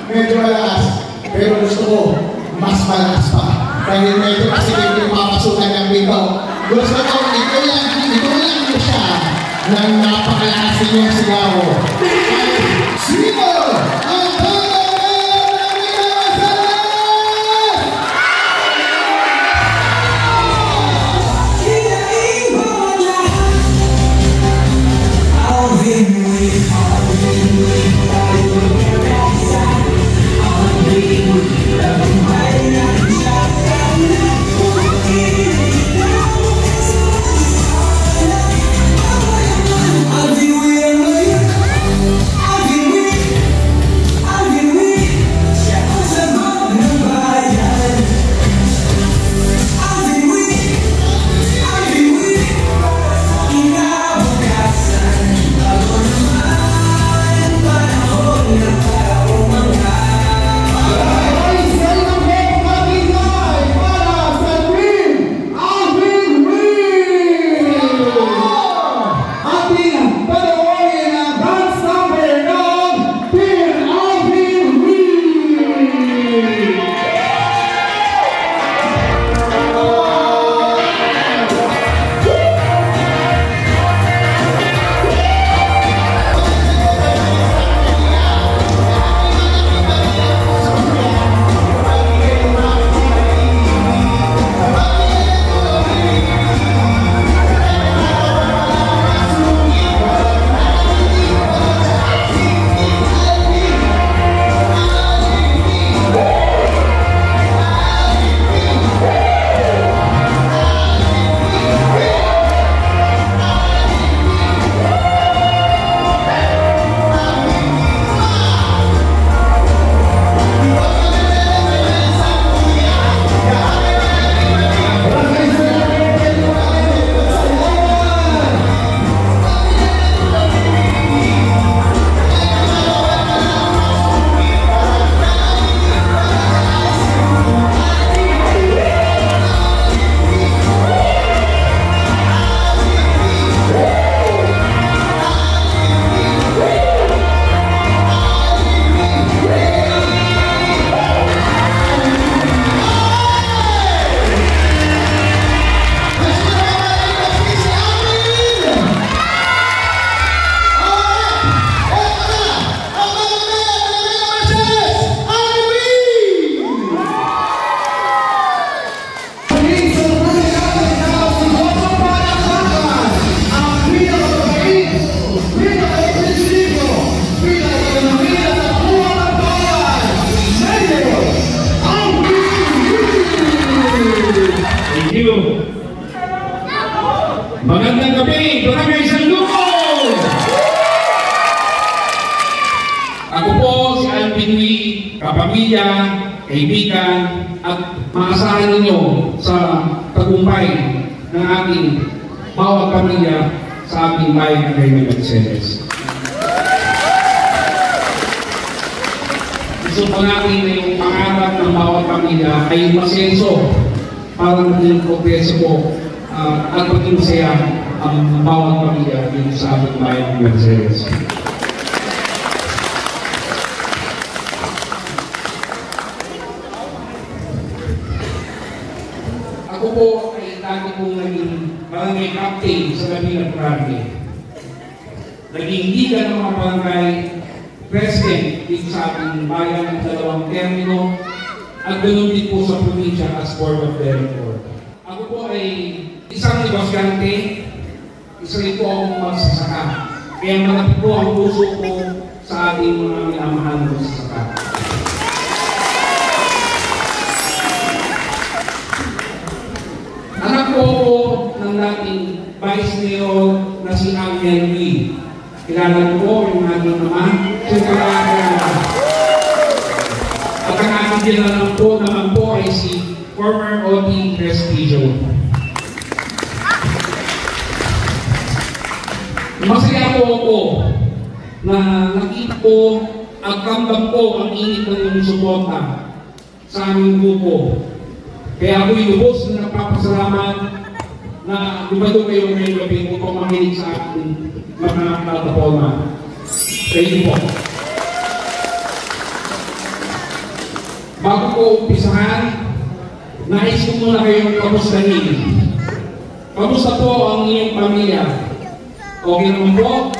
Medyo malakas, pero gusto ko mas malakas pa. Dahil medyo kasi yung papasukan ng bitaw. Gusto ko, ito lang siya ng napakalakas ninyong sigaw. Sino ang you. Magandang gabi, Barangay San Lucas! Ako po si Alvin Lee, kapamilya, kaibigan, at maasahan ninyo sa tagumpay ng ating bawat pamilya sa ating bayan ng Reyna Mercedes. Gusto po natin na yung pangarap ng bawat pamilya ay masenso para maging progreso po at maging masaya ang bawat pamilya dito sa ating bayan ng Mercedes. Ako po ay dati pong naging barangay captain sa Labilang Grande. Naging liga ng mga barangay president dito sa ating bayan ng 2 termino at ganoon din po sa probinsya as board of director. Ako po ay isang negosyante, isa rin po akong magsasaka. Kaya malapit po ang puso ko sa ating mga minamahal na magsasaka. Anak po ng dating Vice Mayor na si Angel Lee. Kilala ko po yung ating naman. At ang ating dinalaman po naman po ay si former OT Prestigio. Masaya po ako na nakita ko at kamdam ko ang init ng iyong suporta sa aming grupo. Kaya ako'y lubos na nagpapasalamat na lumado kayo ngayong gabi upang makinig sa ating mga plataforma. Thank you po. Bago ko umpisahan, nais ko muna kayong kamustahin. Kamusta po ang iyong pamilya? Okay naman po?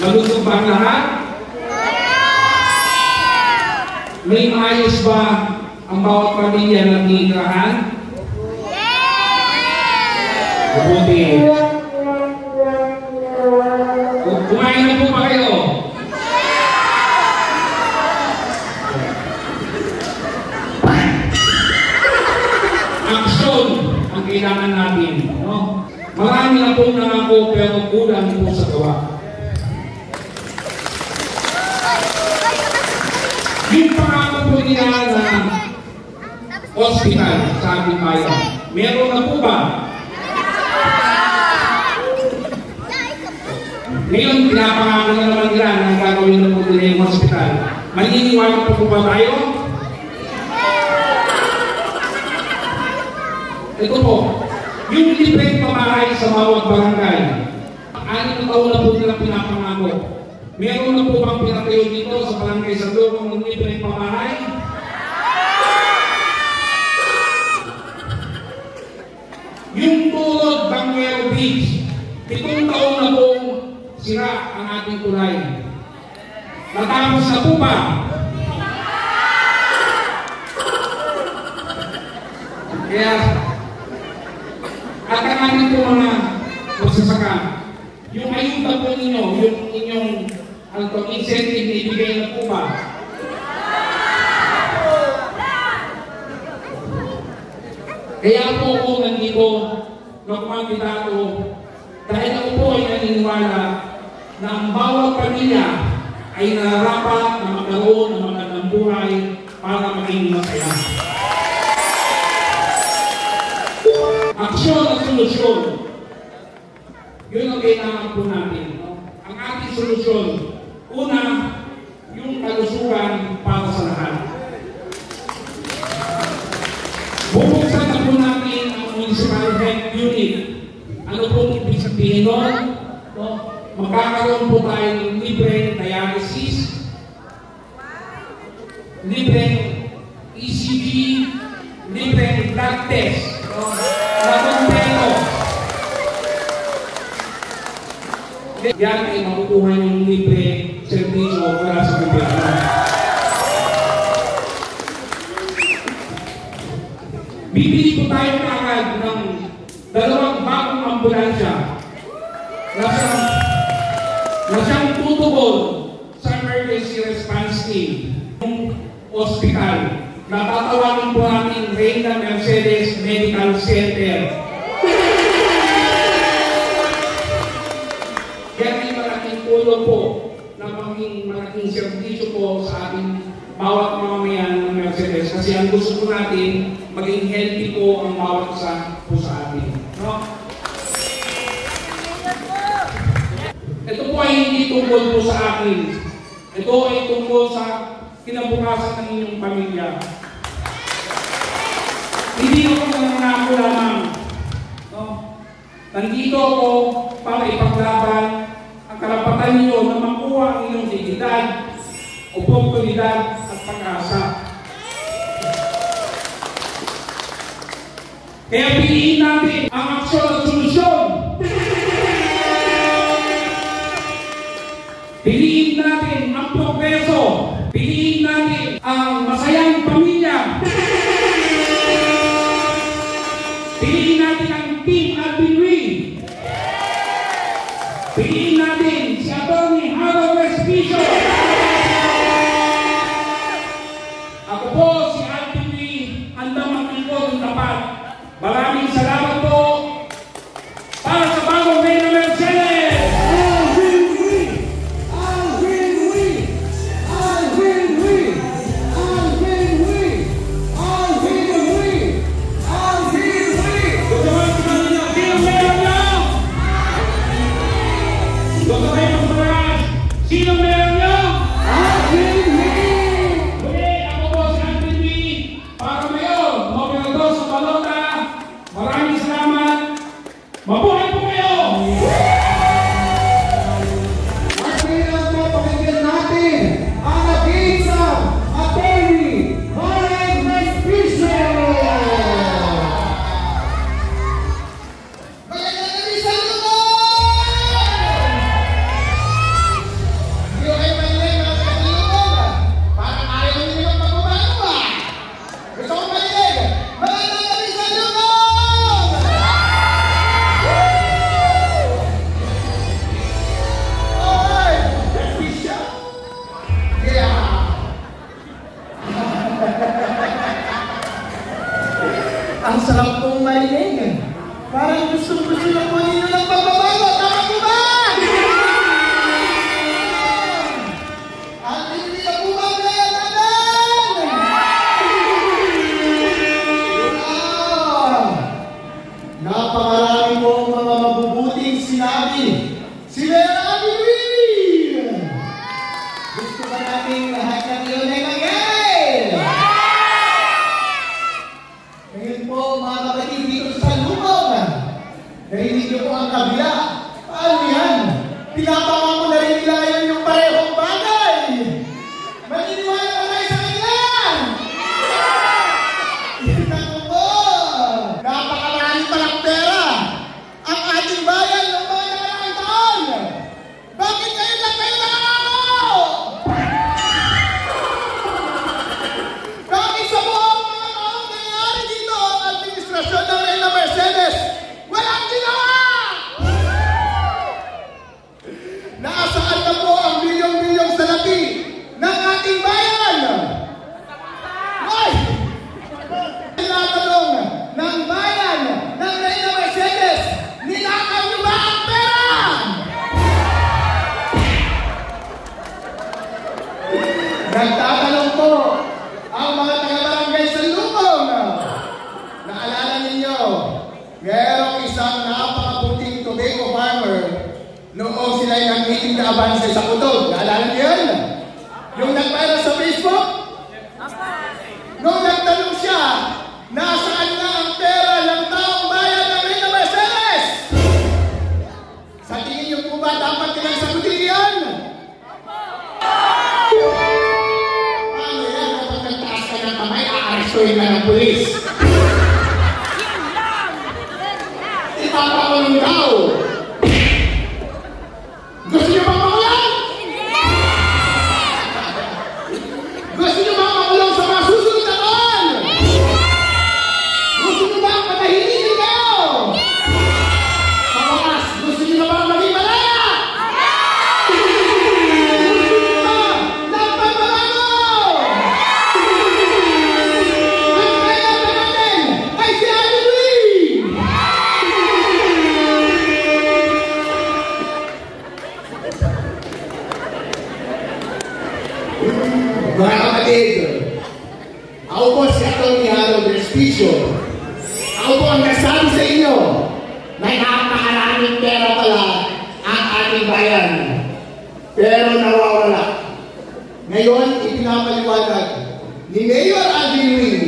Malusog ba ang lahat? May maayos ba ang bawat pamilya na tinitirahan? Mabuti. Kumain na po ba kayo? Action ang kailangan natin. No? Marami na pong nangako pero kulang po sa gawa. Yung pangako po nila na hospital sa ating bayan, meron na po ba? Ngayon, pinapangako na naman nila na gagawin na po nila yung hospital. Maniniwala po ba tayo? Ito po, yung libreng pamahay sa bawat barangay, 6 taon na po nila pinapangako. Meron na po bang pinatayo dito sa barangay San Lucas ng libreng pamahay? Yung tulad Banguero Beach, 7 taon na po sira ang ating tulay. Natapos na po ba? Kaya, at ang ating po mga magsasaka, yung ayuda po ninyo, yung inyong incentive na ibigay na po ba? Kaya po ako nandito na kumandidato dahil ako po ay naniniwala na ang bawat pamilya ay nararapat na magkaroon ng magandang buhay para maging masaya. Aksyon at solusyon. Yun ang kailangan po natin. Ang ating solusyon, una, yung kalusugan para sa lahat. Bubuksan na po natin ang municipal health unit. Ano pong ibig sabihin nun? Magkakaroon po tayo ng libreng dialysis, libreng ECG, libreng blood test, na kompleto. Yan ay makukuha yung libre servisyo para sa gobyerno. Bibili po tayo kaagad ng 2 bagong ambulansya na siyang tutugol sa emergency response team ng ospital. Natatawagan po natin Reina Mercedes Medical Center. Yan ay malaking tulong po na maging malaking serbisyo po sa ating bawat mamamayan ng Mercedes kasi ang gusto po natin maging healthy po ang bawat isa po sa atin. No? Ito po ay hindi tungkol po sa akin. Ito ay tungkol sa kinabukasan ng inyong pamilya. Hindi ako nanganako lamang. No? Nandito ako para ipaglaban ang karapatan niyo na makuha ang inyong dignidad, oportunidad at pag-asa. Kaya piliin natin ang aksyon at solusyon. Piliin natin ang progreso. Piliin natin ang masayang pamilya. Piliin natin ang Team Alvin Wee. Piliin natin si Atty. Harold Respicio. Ako po si Alvin Wee, handang maglingkod ng tapat. Maraming salamat po para sa bagong Reina Mercedes. Alvin Wee! Alvin Wee! Alvin Wee! Alvin Wee! Alvin Wee! Alvin Wee! Gusto kayo kumain ng sino meron nyo? Gusto kayo magparas? Sino meron nyo? Alvin Wee! Muli, ako po si Alvin Wee. Para ngayon, Gobernador sa Balota. Maraming salamat. Mabuhay po kayo! At ngayon po, pakinggan natin ang nag-iisang Atty. Harold Respicio! Magandang gabi sa luto! Hindi ko kayo mahilig mga kapatid. Parang ayaw nyo yung pagbabago ba? Gusto ko mahilig. Magandang gabi sa luto! Oy! Respicio? Yeah! Ang sarap kong marinig. Parang gusto na po ninyo ng pagbabago. Tama po ba? At hindi na po ba kaya natin? Napakarami po ang mga mabubuting sinabi. Si Mayor Alvin! Gusto ba natin lahat ng iyon ay magay? Ngayon po, mga kapatid dito sa Salubog, narinig niyo po ang kabila. Paano yan? Pinapama mo na rin nila ngayon yung parehong bagay. Maniniwala ka tayo sa kanila! Naku po! Napakarami palang pera ang ating bayan ng mga nakaraang taon. Bakit kayo lang kayo nakakao? Bakit sa buong mga taong nangyayari dito ang administrasyon ng Reina Mercedes walang ginawa? Nasaan na po ang bilyong-bilyong salapi ng ating bayan? Ay! Tinatanong ng bayan ng Reina Mercedes, ninakaw niyo ba ang pera? Nagtatanong po ang mga taga-barangay sa Lupong. Naalala ninyo, mayroong isang napakaputing tobacco farmer noong sila ay nag-meeting na abanse sa Putog. Naalala niyo yun? Yung nag-viral sa Facebook? Nung nagtanong siya, nasaan na ang pera ng taong bayan ng Reina Mercedes? Sa tingin niyo po ba dapat nilang sagutin yan? Paano yan? Kapag nagtaas ka ng kamay, aarestuhin ka ng pulis. Ipapakulong daw. Gusto niyo bang makulong? Gusto niyo bang makulong sa mga susunod na taon? Gusto niyo ba patahimik kayo? Sa wakas, gusto niyo ba maging malaya? Gusto niyo ba ng pagbabago? Ang kaya sinasabi sa inyo na napakaraming pera pala ang ating bayan. Pero nawawala. Ngayon, ipinapaliwanag ni Mayor Alvin Wing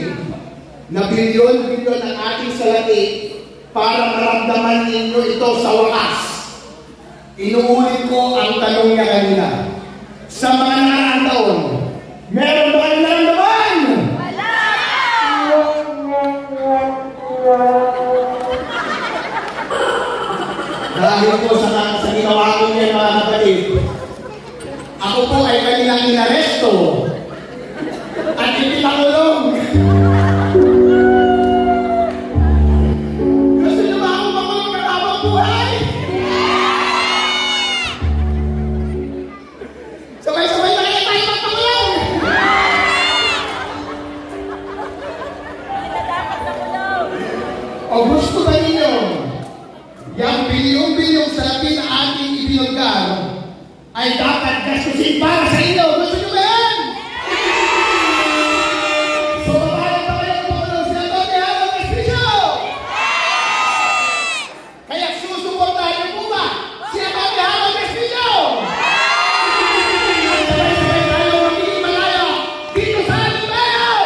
na bilyon-bilyon ang ating salapi para maramdaman ninyo ito sa wakas. Inuulit ko ang tanong niya kanina. Sa mga nakaraang taon, meron ba kayo naman? Wala! Dahil po sa ginawa ko niya mga kapatid, ako po ay kanilang inaresto at ipinakulong. Gusto niyo ba akong makulong ng habang buhay? Sabay-sabay na kayo tayo magpakulong! O gusto ba ninyo yung bilyong-bilyong salapi na ating ibinulgar ay dapat gastusin para sa inyo? Gusto nyo ba yan? So, paano ba kayo pumunong sila doon ni Harong Espisyo? Kaya susuportahan niyo po ba sila doon ni Harong Espisyo? Sabay-sabay tayo magiging malaya dito sa ating bayan!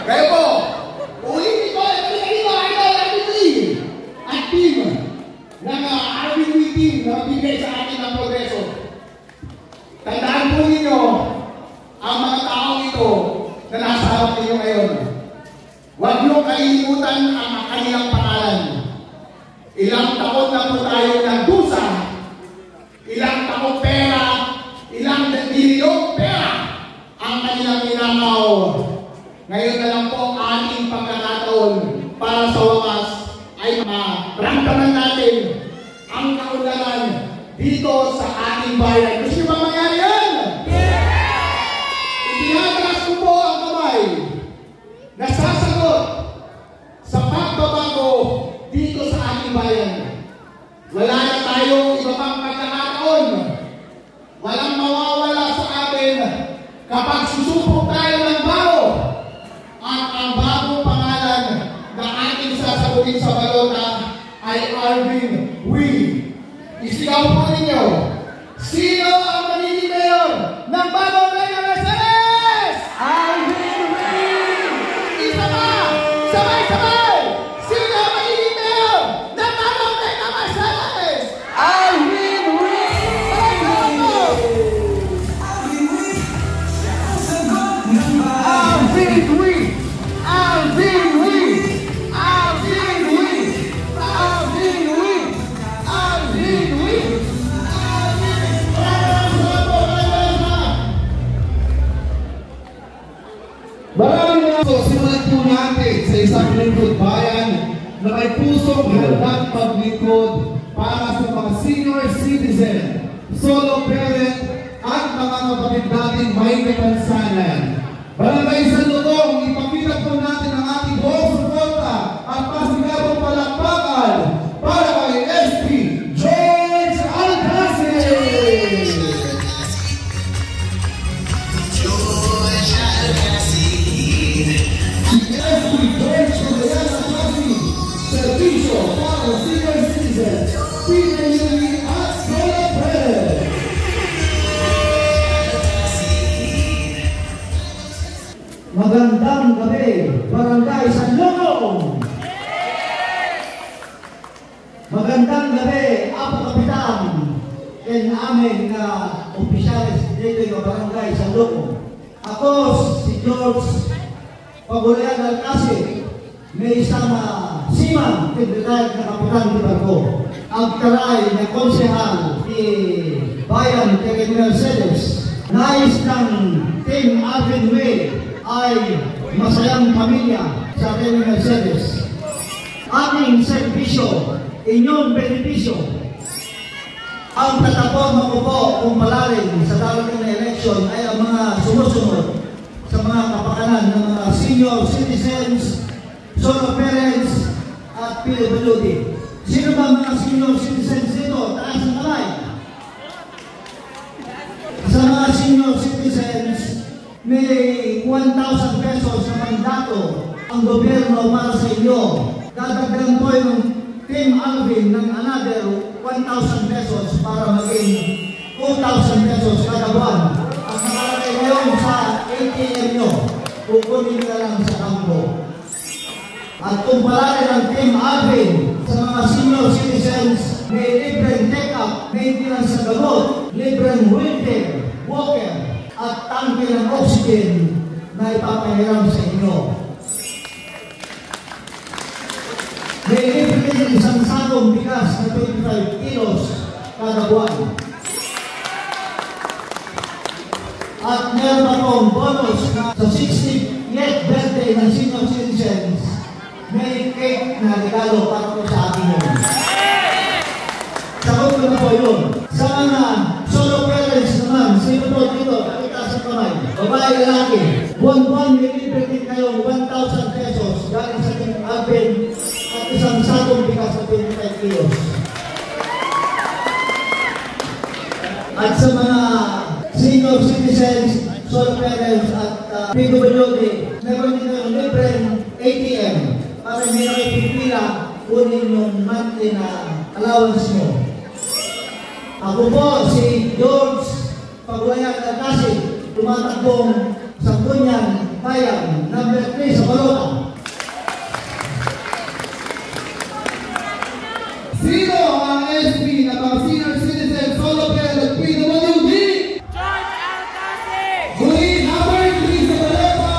Kaya po, ulitin ko, ito Alvin Wing at team ng Alvin Wing team na bigay sa atin ng progreso. Tandaan po ninyo ang mga taong ito na nasa harap ninyo ngayon. Huwag niyo kalilimutan ang kanilang pangalan. Ilang taon na po tayo ng dusa, ilang taong pera, ilang bilyong pera ang kanilang ninakaw. Ngayon na lang po ating pagkakataon para sa wakas ay maramdaman natin ang kaunlaran dito sa ating bayan. Gusto niyo ba mangyari yan? Itinataas ko po ang kamay na sasagot sa pagbabago dito sa ating bayan. Wala na tayong iba pang pagkakataon. Walang mawawala sa atin kapag susubok tayo ng bago. At ang bagong pangalan na ating sasagutin sa balota ay Alvin Wing. Isigaw po ninyo, sino ang magiging mayor ng bagong Mega Mercedes? Alvin Wing! Isa pa! Sabay-sabay! Sino ang magiging mayor ng bagong Mega Mercedes? Alvin Wing! Sabay-sabay po! Alvin Wing! Alvin Wing! Alvin Wing! Alvin Wing! Alvin Wing! Alvin Wing! Maraming po, simulan po natin sa isang lingkod bayan na may pusong handang maglingkod para sa mga senior citizen, solo parent, at mga kapatid natin may kapansanan. Barangay San Lutong, ipakita po natin ang ating buong suporta at pasigabong palakpakan para kay SP George Alcacid! Servisyo para senior citizens, PWD at solo parent. Magandang gabi, Barangay San Lutong. Magandang gabi, Apo Kapitan, and amin na opisyalis dito ng Barangay San Lutong. Ako si George Pagulayan Alcacid, may isama Siman, retired na Kapitan di Barko. Ang karay na konsehal ni Bayan Mega Mercedes. Nais ng Team Alvin Wing ay masayang pamilya sa Mega Mercedes. Aming servisyo, inyong benepisyo. Ang plataforma ko po kung malalim sa darating na eleksyon ay ang mga sumusunod sa mga kapakanan ng mga senior citizens, solo parents, at PWD. Sino ba mga senior citizens dito? Taas ang kamay. Sa mga senior citizens, may 1,000 pesos na mandato ang gobyerno para sa inyo. Dadagdagan po yung Team Alvin ng another 1,000 pesos para maging 2,000 pesos kada buwan. At nakalagay ngayon sa ATM nyo, kukunin nyo lang sa kampo. At kung palagi ng Team Alvin sa mga senior citizens, may libreng take-up, maintenance sa gamot, libreng wheelchair, walker, at tangke ng oxygen na ipapahiram sa inyo. May libreng isang sakong bigas na 25 kilos kada buwan. At meron pa pong bonus na sa 60th birthday ng senior citizens, may cake na regalo para po sa akin yun. Sagot ko na po yun. Sa mga solo parents naman, sino po dito? Nakita sa kamay. Babae, lalaki. Buwan-buwan, may libre din kayo 1,000 pesos galing sa Team Alvin at isang sakong bigas na 25 kilos. At sa mga senior citizens, solo parents at PWD, meron din kayong libreng ATM para hindi na kayo pipila kunin yung monthly na allowance mo. Ako po si George Pagulayan Alcacid, tumatakbong sa Bunyan, Bayan, number 3 sa Balota. Sino ang SP na mga senior citizen solo parent PWD? George Alcacid! Muli, number 3 sa Balota,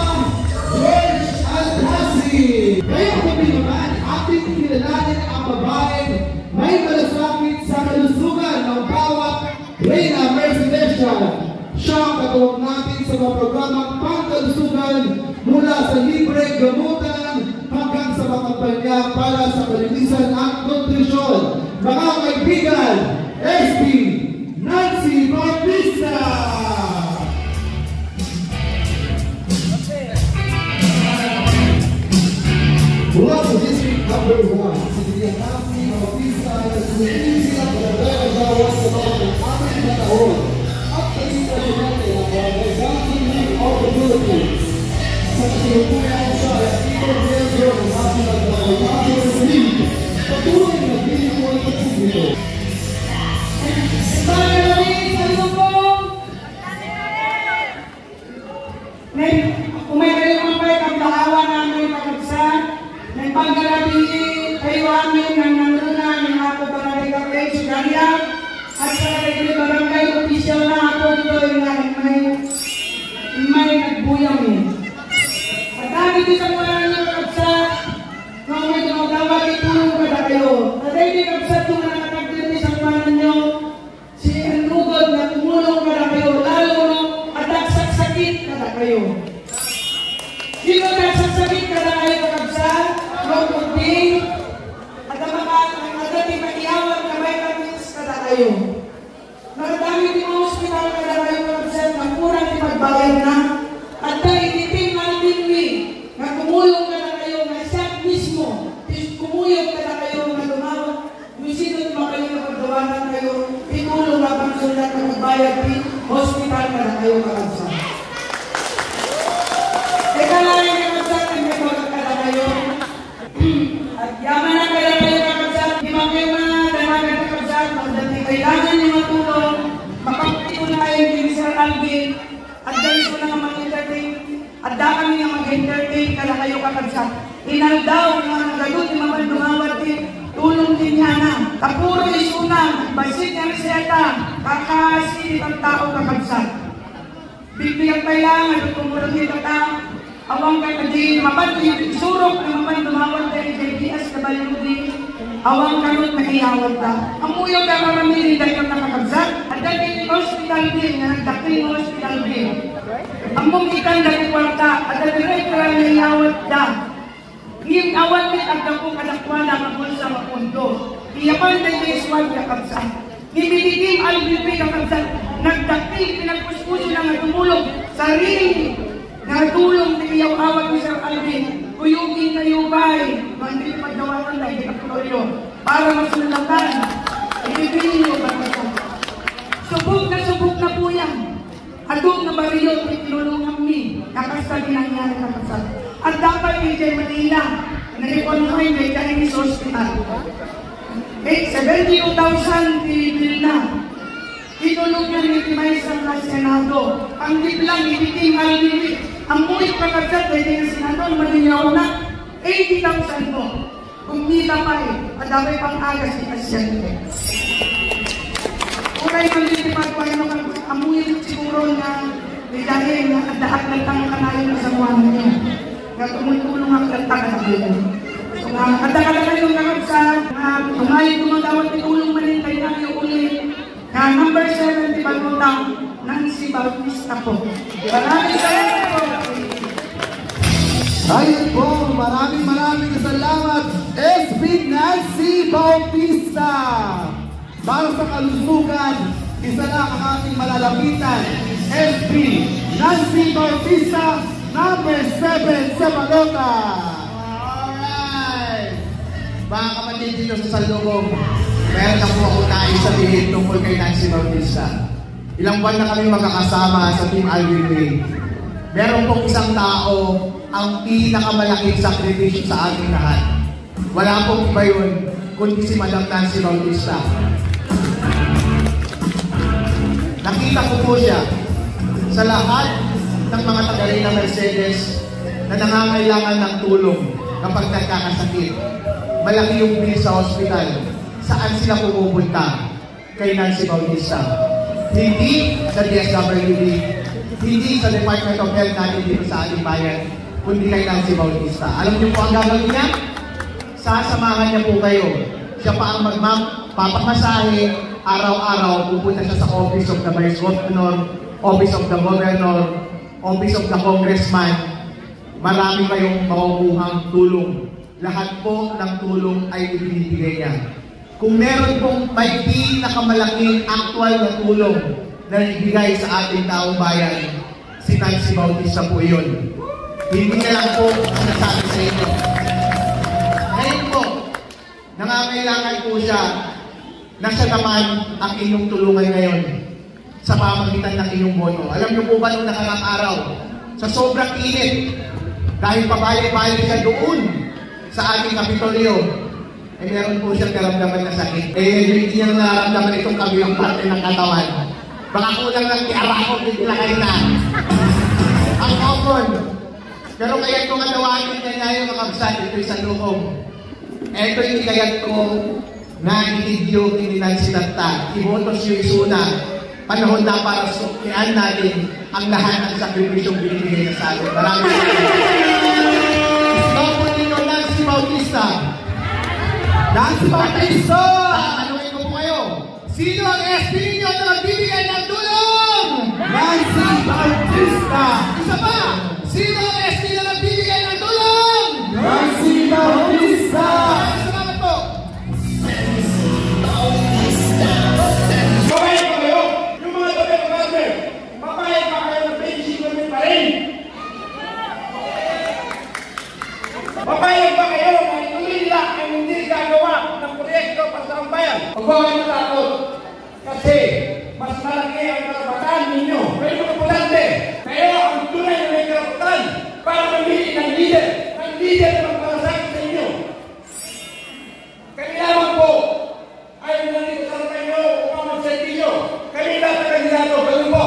George Alcacid. Ngayong gabi naman, ating kilalanin ang babaeng may malasakit sa kalusugan ng bawat Reyna Presidential. Siya ang katuwag natin sa mga programang pangkalusugan mula sa libre gamutan hanggang sa mga kampanya para sa kalinisan at nutrisyon. Mga kaibigan, SP Nancy Bautista! Mula sa District Number 1, si Nancy Bautista na sumilisi ang pagkakagawa sa mga pag-amin na taon at kalita sinate ang Organization League of Communities. Sa kasalukuyan siya ay Miyembro ng National Organization League. Patuloy na binubuhay ng publiko. Kung may kalimambay ang daawa namin pagkaksan, nagpagdalabili kayo amin ng nanduna ng ako barangay kapay sa Ganya at sa kalimambay barangay official na ako dito may nagbuyang eh. At dami dito sa mga nyo kapagsan, kung may tumagawa itulong ka na kayo. At hindi kapagsan ito na nakagdiri sa mga nyo, si Enrugod na tumulong ka na kayo, lalo no at nagsasakit ka na kayo. Sino nagsasakit ka na kayo kapagsan? Kung kumbing, at ang agating mag-iawag na may kamis ka na kayo. Nakadami din ang hospital ka na kayo kapagsan, magkurang di magbayad na. At dahil itim ang dinwi, na kumulong ka na kayo, na siya mismo, kumuyog ka na kayo, na lumawag, musidot mo kayo na pagdawanan kayo, itulong na pang sulat na magbayad di hospital ka na kayo kapagsan. Teka lang yung kapagsan, may tulog ka na kayo. At yaman na kayo kapagsan, di mga kayo mga dalagan kapagsan, magdating kailangan niyo matulong, mapapit ko na kayo ni Sir Alvin, at dahil ko na nga mag-entertain, at dahil kami nga mag-entertain ka na kayo kapagsan. Inaldaw nga ang galot ni Mama Dumawat din, tulong din niya na, kapuro isunang, basit nga reseta, kakasilip ang tao kapagsan. Bibigyan kailangan, at tumulong nito ta, awang ka na din, mapati, isurok na Mama Dumawat din, JPS na baludi, awang kanot mahiyawat ta. Ang uyong na maramili dahil na kakabsat, at dahil hospital din, na nagdaking hospital din. Ang mumikan dahil kwarta, at dahil rekla na hiyawat ta. Ngim awan mit ang dakong kadakwana kapon sa mapundo. Iyapan dahil na iswag kakabsat. Ngimiligim al-bibi kakabsat, nagdakil, pinagpuspuso na nga tumulong, sarili, nagtulong na iyaw awat ni Sir Alvin, kuyugin kayo ba'y, hindi pagdawa kabawakan na ipinatuloyo para masulatan. Ibibili niyo ba ito? Subok na po yan. Adong na bariyo, tinulungan mi. Kakasta ginangyari kakasal. At dapat hindi Manila, na-reconvoy may Chinese hospital. 72,000 pinibil na. Tinulong niya ni Timaysan na Senado. Ang diblang, ibiting alibig. Ang mulit kakasal, pwede yung Senado, malinyaw na. 80,000 po. Kung nila pa at dami pang agas ni Presidente. Kaya kung hindi magpaano kang amuyin siguro na dahil na kadahat ng tangang kanayon na sa buwan niya. Kaya tumulong ang kantang na bilang. So, kadahat yung nakapsan, tumayin tumagawat ni tulong manintay na yung ulit. Kaya number 7, Balotang, Nancy Bautista po. Maraming salamat po. Ayun po, maraming salamat, SB Nancy Bautista. Para sa kalusugan, isa lang ang ating malalapitan, SB Nancy Bautista, number 7 sa Balota. Alright! Mga kapatid dito sa Salugong, meron na po ako nais sabihin tungkol kay Nancy Bautista. Ilang buwan na kami magkakasama sa Team Alvin Way. Meron pong isang tao ang pinakamalaking sakripisyo sa ating lahat. Wala pong iba yun, kundi si Madam Nancy Bautista. Nakita ko po siya sa lahat ng mga tagalay ng Mercedes na nangangailangan ng tulong kapag nagkakasakit. Malaki yung bill sa hospital. Saan sila pumupunta? Kay Nancy Bautista. Hindi sa DSWD, hindi sa Department of Health natin dito sa ating bayan, kundi kay Nancy Bautista. Alam niyo po ang gagawin niya? Sasamahan niya po kayo. Siya pa ang magpapamasahe, araw-araw pupunta siya sa Office of the Vice Governor, Office of the Governor, Office of the Congressman. Marami kayong makukuhang tulong. Lahat po ng tulong ay ibinibigay niya. Kung meron pong may pinakamalaking actual na tulong na ibigay sa ating taong bayan, si Nancy Bautista po yun. Hindi na lang po sinasabi sa inyo. Ngayon po, nangangailangan po siya na siya naman ang inyong tulungan ngayon sa pamagitan ng inyong boto. Alam niyo po ba nung nakarang araw, sa sobrang init, dahil pabalik-balik siya doon sa ating Kapitolyo, eh meron po siyang karamdaman na sakit. Hindi niya naramdaman itong kabilang parte ng katawan. Baka kulang lang i-arakot, hindi na kayo na. Ang common. Pero kaya kung katawanin niya niya yung makabsat, ito'y sa loob. Ito yung kaya ko na i-video ni Nancy Tata. Ibotos yung isuna. Panahon na para suklian natin ang lahat ng sakripisyong binibigay na sa atin. Maraming salamat. Stop po ninyo, Nancy Bautista. Nancy Bautista! Tatanungin ko po kayo. Sino ang SB ninyo na magbibigay ng tulong? Nancy Bautista! Isa pa! Sino ang SB na nagbibigay ng tulong? Nancy Bautista! Salamat po! Papayag pa kayo? Yung mga tabi ng government, papayag pa kayo ng pension government pa rin? Papayag pa kayo na ituloy nila ang hindi gagawa ng proyekto para sa bayan? Huwag ba kayo matakot? Kasi mas malaki ang karapatan ninyo. Kayo mga pulante, kayo ang tunay na may karapatan para mamili ng leader. Ang leader na magpapasakit sa inyo. Kami lamang po ay nandito sa kanyo upang magservisyo. Kami lahat na kandidato, ganun po.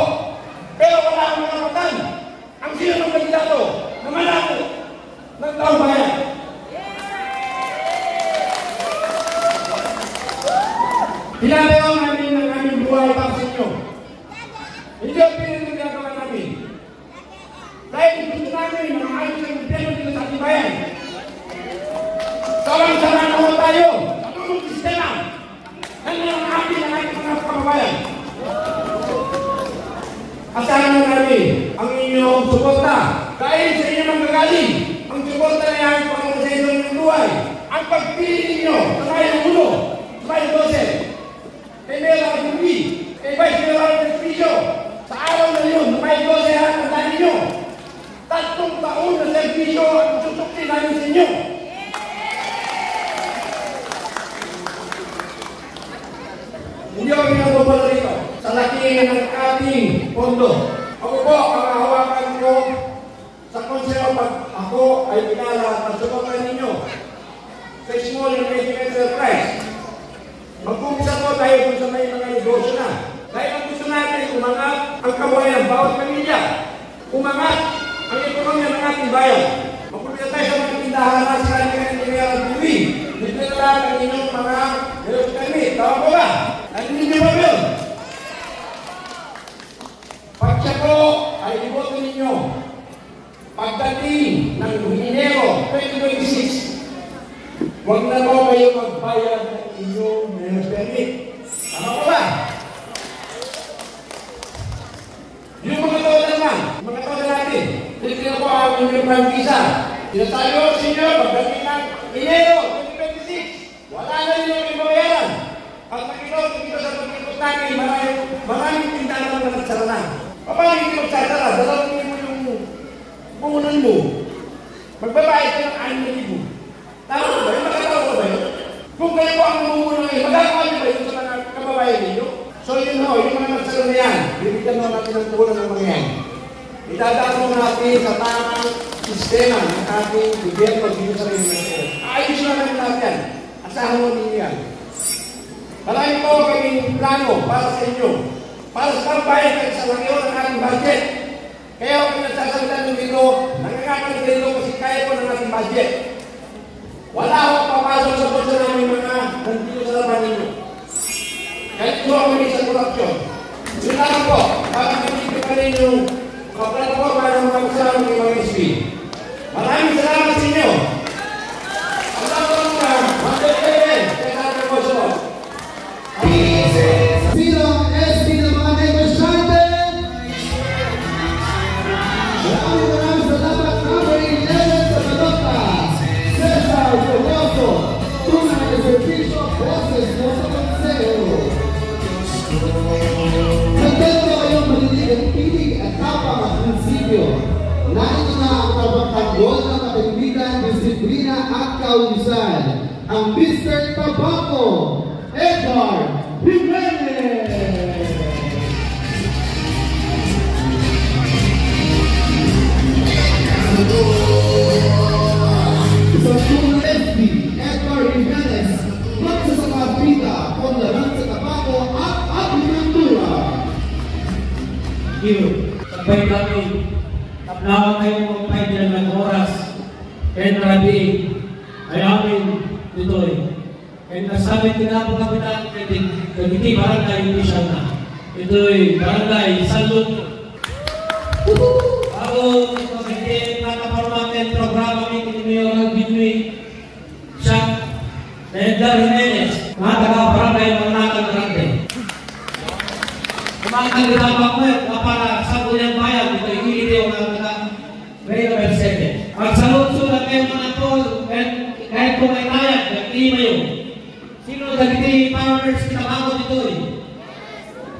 Pero wala akong karapatan. Ang sino ng kandidato na malako ng taong bayan. Pinalayaw namin ang aming buhay para sa inyo. Hindi ang pinagagawa namin. Dahil gusto namin na maayos ang gobyerno dito sa ating bayan. Sama-sama na ho tayo sa tulong sistema ng mga ating ng ating mga kababayan. Asahan na namin ang inyong suporta dahil sa inyo manggagaling ang suporta na yan para sa inyong buhay. Ang pagpili ninyo sa mayang ulo, sa mayang 12, kay Mela Agumbi, kay Vice Mayor Espiritu, sa araw na yun, may 12 ang dami nyo. 3 taon na servisyo ang susukli namin sa inyo. ng ating pondo. Ako po, ang hawakan ko sa konsero pag ako ay pinala at subukan ninyo sa small and medium enterprise. Mag-umpisa po tayo kung sa may mga negosyo na. Dahil ang gusto natin, umangat ang kabuhayan ng bawat pamilya. Umangat ang ekonomiya ng ating bayan. Magpapita tayo sa mga tindahan na sa kanilang nangyayarang tuwi. Hindi na lang ang inyong mga health permit. Tama po ba? At hindi nyo ba yun? Pag siya po ay iboto ninyo, pagdating ng Enero 2026, huwag na po kayo magbayad ng inyong health permit. Tama po ba? Yung mga tao naman, mga tao natin, hindi na po ang inyong prangkisa. Sinasayo sa inyo, pagdating ng Enero 2026, wala na ninyong ibabayaran. At nakikita sa pagkikot natin, maraming tindahan na nagsara na. Paano hindi magsasara? Dalawin mo yung puhunan mo. Magbabayad ka ng 6,000. Tama ba? Yung makatawa ba yun? Kung kayo po ang mumunan ngayon, magagawa nyo ba yun sa mga kababayan ninyo? So yun ho, yung mga nagsara na yan, bibigyan mo natin ng tulong ng mga yan. Idadaan mo natin sa tamang sistema ng ating gobyerno dito sa rin natin. Ayos na namin natin yan. Asahan mo ninyo yan. Marami po kaming plano para sa inyo. Para sa kababayan kayo sa langyo ng ating budget. Kaya ako nagsasalita ng dito, nangangakal dito kasi kaya po ng ating budget. Wala akong papasok sa puso namin mga nandito sa laban ninyo. Kahit po ako sa korupsyon. Yun lang po, para hindi pa rin yung kapala po para mga kasama ng mga SP. Maraming salamat sa inyo. Ang tapos mga, mag-thank you rin. Kaya natin po sa mga. Sino ang SP ng mga negosyante? Maraming salamat. Number 11 sa Balota, Cesar Formoso, tunay na servisyo, boses mo sa konseho. Nagdito kayong malilig at pilig at tapang at prinsipyo. Narito na ang tagbol ng kapatibigan, disiplina at kaulisan. Ang Mr. Tabaco, Edgar Jimenez! Isang tunang SB, Edgar Jimenez, magsasakapita, konlaran sa Tabaco at agrikultura. Thank you. Sabay kami, taplawan kayo magpahid ng nag-oras. Kaya narabi, ay amin ito'y. Kaya nasabi tinapong kapitan, hindi barangay hindi siya na. Ito'y barangay, salud. Ako, kasi nakaparmaten programa ni Mayor Binwi, siya, Edgar Jimenez, mga taga-barangay mga nakag-grande. Kumakang ginagawa ko yun, para sa bunyang bayan, ito yung hindi yung Mayor Mercedes. Magsalud-sulat kayo mga tol, kahit kung may kayat, nag-iima yun. Sino nagiti partners kita ako dito eh?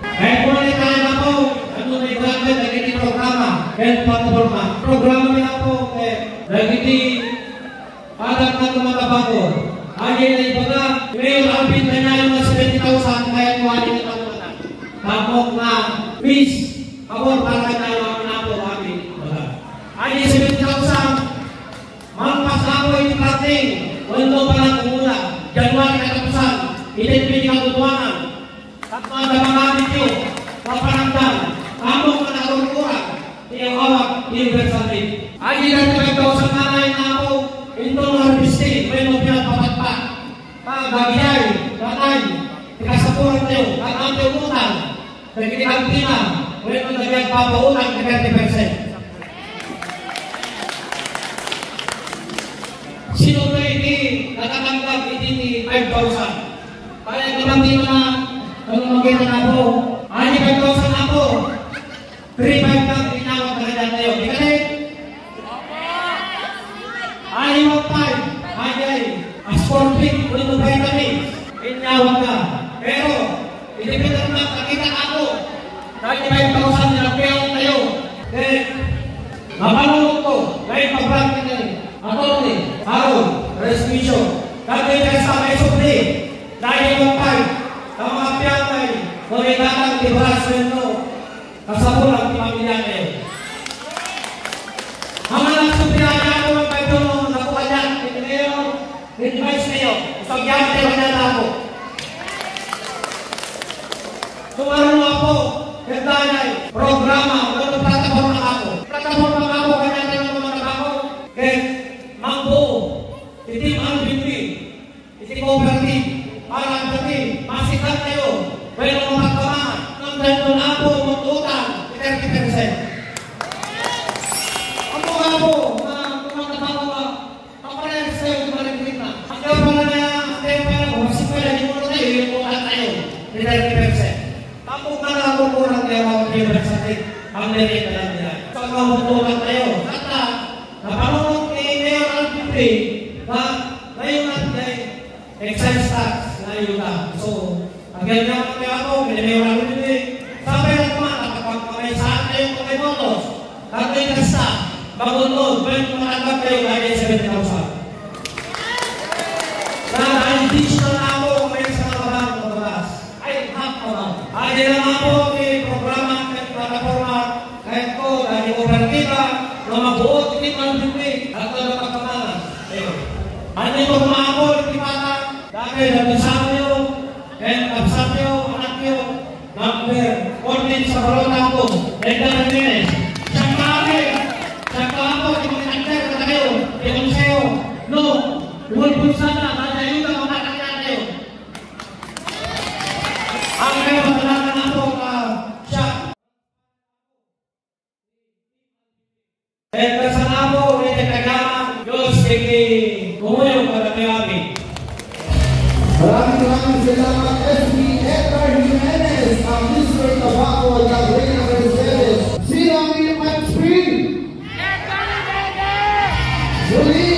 Kahit kung may kayat ako, ano may barangay, nagiti programa, health platforma. Programa nila po, nagiti padang na tumataba ko. Agay na ibaga, Mayor Alvin na nga yung 70,000, kaya kuhanin na ito. Tapos na, please, ako, para tayo ang napo amin. Ay, 70,000, magpas ako yung parating, wala pa lang kumula, January katapusan, itinipin yung katutuanan, at mga damang yun, mapanagdan, among ka nakurkuran, iyang awak, universal rate. Ay, 5,000 nanay na ako, ito ng harvesting, may mga pinagpapatpat, pagagayay, batay, ikasapuran tayo, at ang tinutan, nagkikilang tina, may mga nagpapaulan, 30%. Sino na hindi nakatanggap hindi 5,000? Kaya naman di na makita na ako. Ay, 5,000 ako. 3,500 lang inawag na dyan tayo. Di ka rin? Ay, 5,500. Ay, ascorting, ulit na vitamins. Inawag ka. Pero, hindi na nakakita ako. Dahil 5,000 nilagyan tayo. Then, mapanulog ko. Dahil pag-brand ka na rin. Attorney, Aaron, Restitution, kagay ka sa may supli, dahil yung pag, ang mga piyangay, kung itatang di Braswell no, ayos kayo. Isang yaman kayo na ako. Sumarong ako, kandanay, programa, kung plataforma ako. Plataforma ako, kanya tayo ng mga ako. Kaya, mambo, itim ang bibli, itim cooperative, para sabi, masikat kayo, pwede mo magkamangan. Nang dahil na ako, mututang, 30%. Ang mga po, kumagkatawa ka, kapalayag sa'yo, kumaliglit na. Ang gawin pala na, ang tayo pala mo, kasi pwede, hindi mo na tayo, yung mutang tayo, 30%. Tapos ka na ako po ng kaya kayo sa atin, ang lilit na lang nila. So, kamutulan tayo. Kata, napanunod kay Mayor Alpipri, na ngayon natin ay excise tax na yun na. So, ang ganyan naman kaya ako, kay Mayor Alpipri, sabi na naman, kapag may saan kayo kung may motos, kapag kasta, magunod, pwede matanggap kayo kaya 70,000. Dahil additional na ako, may sa mga batas. Ay, half naman. Ay, lang ako, may programa, kahit plataforma, kahit ko, dahil kooperatiba, na mabuot, hindi man hindi, at na napagkamangan. Ayun. Ano yung mga ako, hindi pata, dahil nabisama nyo, and nabisama nyo, anak nyo, number 14 sa balota ko, and the minutes. Siyang ako, hindi mo nagtag na kayo, hindi mo sa'yo, no, lumulpun sana, nasa yung mga kakakya kayo. Ang kayo, matalakan ako, siya. Eh, kasana po, ulit ang tagama, Diyos, hindi kumulong para kayo amin. Maraming salamat, SB Edgar Jimenez, ang Mr. Tabaco at ang Reina Mercedes. Sino ang inyong mag-screen? Muli,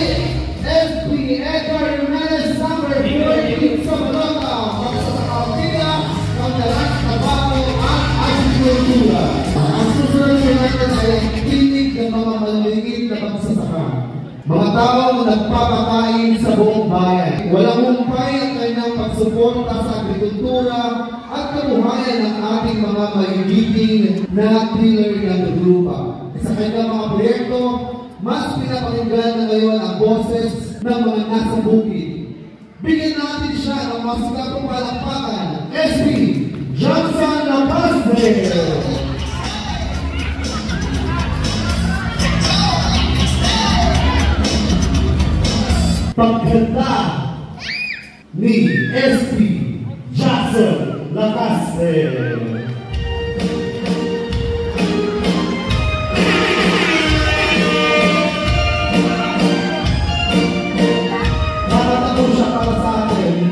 SB Edgar Jimenez, number 14 sa Balota, magsasakapila ng Dalang Tabaco at Agricultura. Ang susunod natin ay ang tinig ng mga maliliit na pagsasaka. Mga taong nagpapakain sa buong bayan. Walang humpay ang kanyang pagsuporta sa agrikultura at kabuhayan ng ating mga mahigiting na pillar ng grupa. Sa kanyang mga proyekto, mas pinapakinggan na ngayon ang boses ng mga nasa bukid. Bigyan natin siya ng masikapong palakpakan. SB Johnson Lacaste! Pagkanta ni SB Johnson Lacaste. Nakatapo siya para sa atin.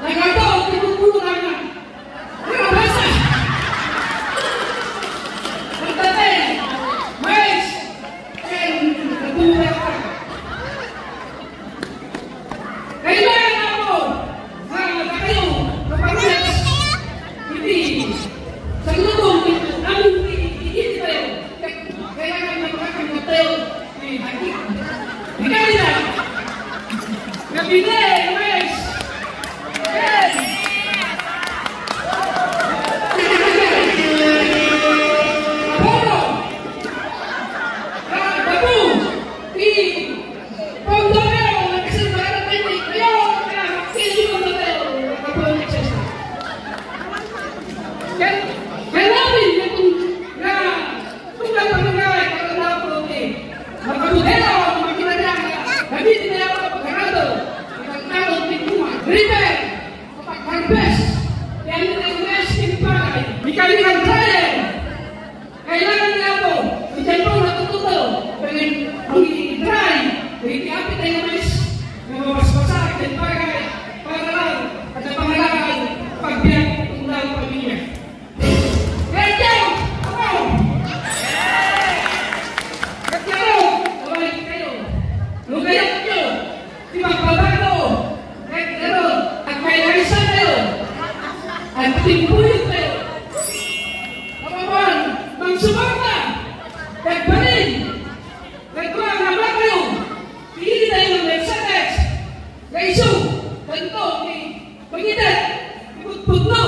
Nagkataon, tinutulungan na. at tinubuhin tayo. Kapaman, magsuporta, kagbalin, nagkuha nga ba kayo? Pili tayo ng Mercedes, Raiso, ganito, Pangitan, Putno,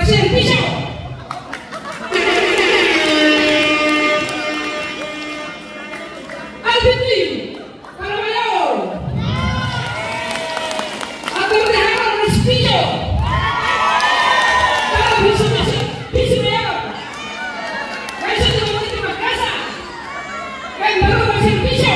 Servisyo. Alvin, Calamayor, Attorney Respillo, Piso Mayor, Raiso de Bonito Macasa, Gandaro ng Servisyo.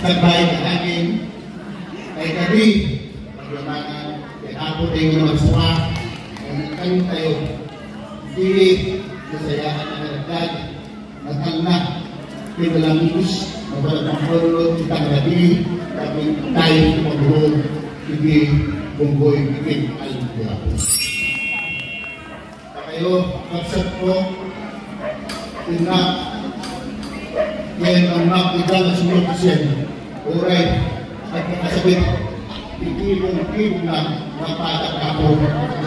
Nagbayad ka namin, kay gabi, paglabanan, kay ako tayo na magsuha, kayo tayo, pilit, nasayahan na nagdag, nagtangnak, pinalamius, mabalang hulot, kitang gabi, kami tayo magulog, hindi bunggoy, hindi alibya. Kayo, magsat ko, tinak, yan ang makikita na sunod ko siya. Alright, at nakasabit, ikibong-kibong na mapatak ako,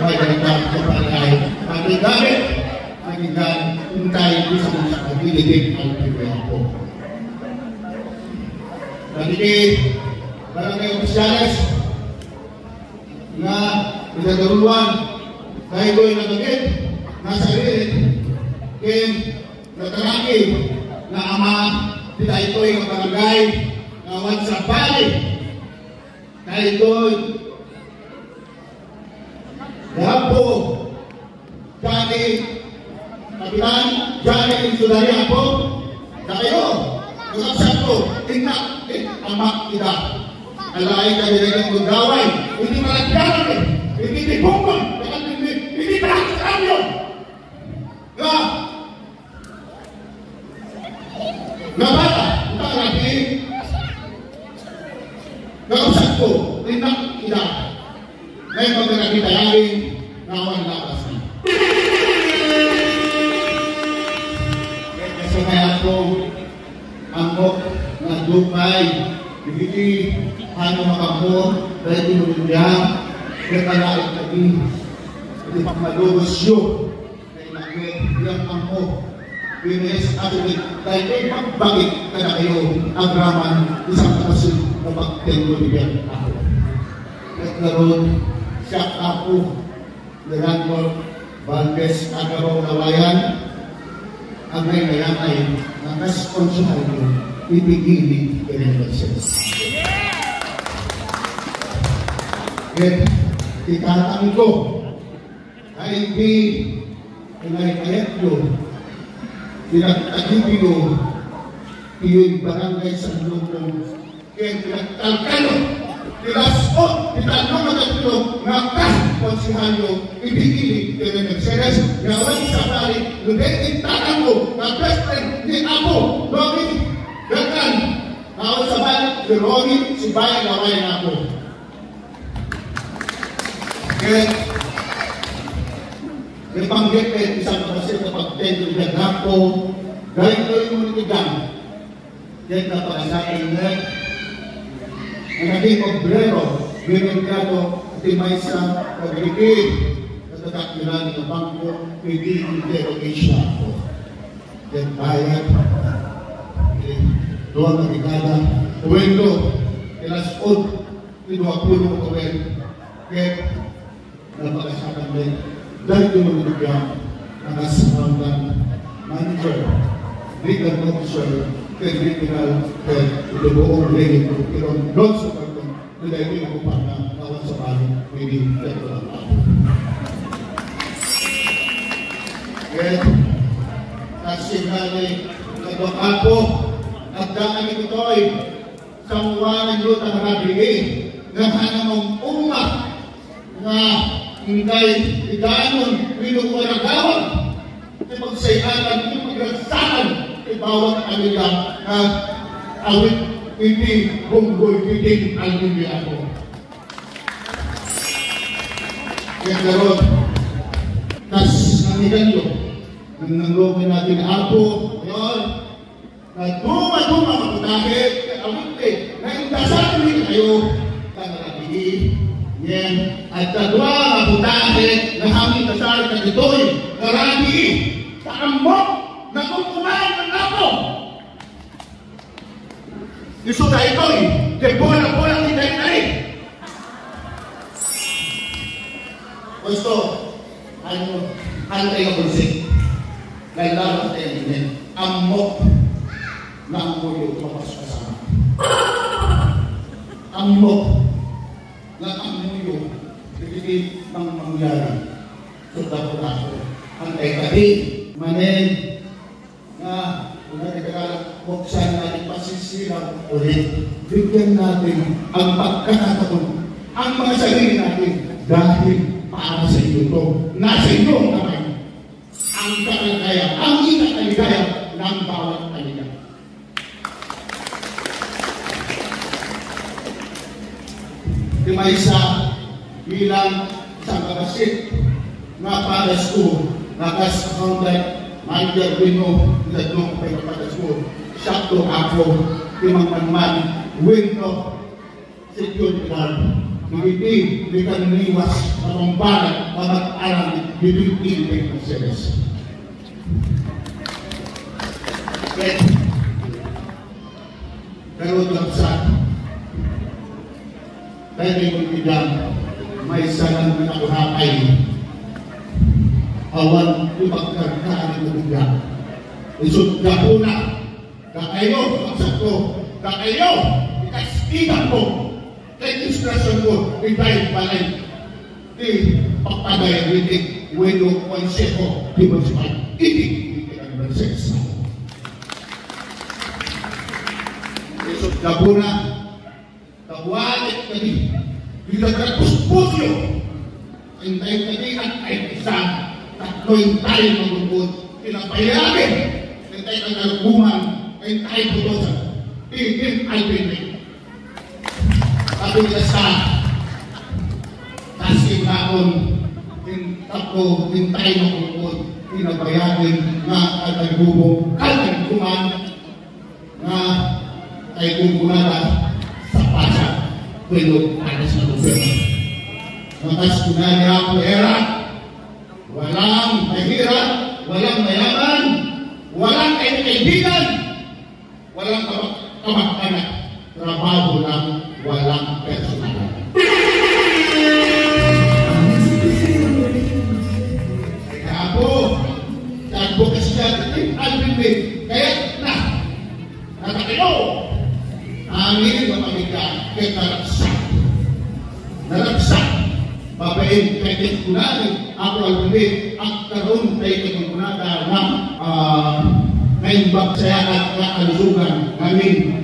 may ganitang kapalay. Magigan, untay ko sa mga kabilitig ang pibaya ko. Nandikit, barangay opisyalis, na pinagaruan, dahil ko'y nagagit, nasa rin, kin, nataraki, na ama, kita ito'y barangay, kawan sa balik. Dahil doon, Yapo, Jani, Kapitan, Jani, Insudari ako, na kayo, nagkapsat ko, tingnak, amak kita. Alay kami rin ang gagawin, hindi malagyanan eh, hindi tibukon, hindi malagyanan yun. Bata, utang lagi, nagkapsat ko, tingnak kita. Ngayon pag nakita yakin, nawan lakas na. sa kaya ko angkok na dupay hindi ano makamor dahil tinulungan kaya lagi hindi pagmalubos yun kaya nagwet yung angkok Pines at dahil ay magbagit ka na kayo ang raman isang kasin na magtenguligan ako at naroon siya ako Leandro Valdez Agaraw Lawayan ang may nayanay na responsable nyo ibigili ka rin magsilas. At itatang ko ay hindi pinayayat nyo pinagtagipin nyo iyo'y barangay sa lupong kaya pinagtalkano Tilasot, itanong na tatlo, ngakas, konsihan nyo, ibigili, kaya nagseres, gawin sa bali, ngunit itanong mo, na president ni ako, Romy, Gagan, ako sa bali, si Romy, si Bayan, gawain ako. Kaya, ipanggit kayo, isang kapasir na pagtendo niya ako, gawin ko yung munitigang, yan na para sa inyo, ang naging obrero, binigado at imaysa pagligid sa tatakilan ng bangko, hindi interrogation ako. Yan bayad, doon na bigada, uwendo, ilasod, pinuwapulo ko rin, kaya napakasakan din, dahil tumulugyan, nakasakangan, manager, legal officer, criminal ito buong rin ito kirong doon sa pagkong nilay ko yung upang na kawan sa pari pwede ito lang ako. Kaya kasi nalay nagwak ako at daan ito ay sa uwangan yun ang nabigay na hanamang umat na hindi idaanon pinukuwaragawag at magsayatan yung magagsakan bawat kanila na awit hindi bunggoy hindi albumin ako. Kaya karoon, tas nangigan nyo, nang nanglogin natin ako, ngayon, na duma-duma mapudahit, awit na indasal rin kayo, kanarabili, yan, at kadwa mapudahit, na haming dasal katitoy, karabili, kaambok, nakukumain ng lapo. Gusto na ito'y, kay bola-bola tinay-tay. Gusto, ano tayo kunsik? Dahil lamang tayo din, amok na ang muyo papasok kasama. Amok na ang muyo, hindi mang mangyari. Suda po na ako. Antay-tabi, manen, na kung nagkakalang buksan natin pasisilang ulit, bigyan natin ang pagkakataon, ang mga sarili natin dahil para sa inyo ito, nasa inyo ang kamay, ang kaligaya, ang inakaligaya ng bawat kaligaya. Timaysa bilang isang kabasit na para sa nakas accountant Manager Wino, Dadong Pagpapatas mo, sakto ako, timang manman, winto, security guard, hindi ka naniwas, marumbalan, mamag-alam, bibigil ng pagseres. Pero lang sa dahil yung bigyan, may salang nakuhapay, awan ipagkarkaan ng bigla. Isod ka po na, kakayo, magsat ko, kakayo, ikastigan ko, kay instrasyon ko, ibay balay, di pagpagay, hindi, weno, konseho, di magsipay, hindi ang berseksa. Isod ka po na, kawalit ka di, pinagkapuspusyo, hintay ka di at kahit isang, tatlo'y tayo magbubod, pinapayagin, hintay ka nagbuman, kahit tayo putosan, tigil ay pinay. Sabi niya sa kasi naon, ako hintay na kukod, pinabayagin nga at nagbubong kalagkuman nga ay kumpunada sa pasa pero para sa gobyerno. Makas kunanya ang pera, walang mahirap, walang mayaman, walang kaibigan, walang kamag-anak, trabaho lang, walang personal. Kaya ako, advocacy natin, alpinit, kaya na, natakayo, angin na pamilya, kaya naragsak, babayin, kaya kunanin, ako alpinit, ang karoon tayo kunada ng naimbag saya at kalusugan namin.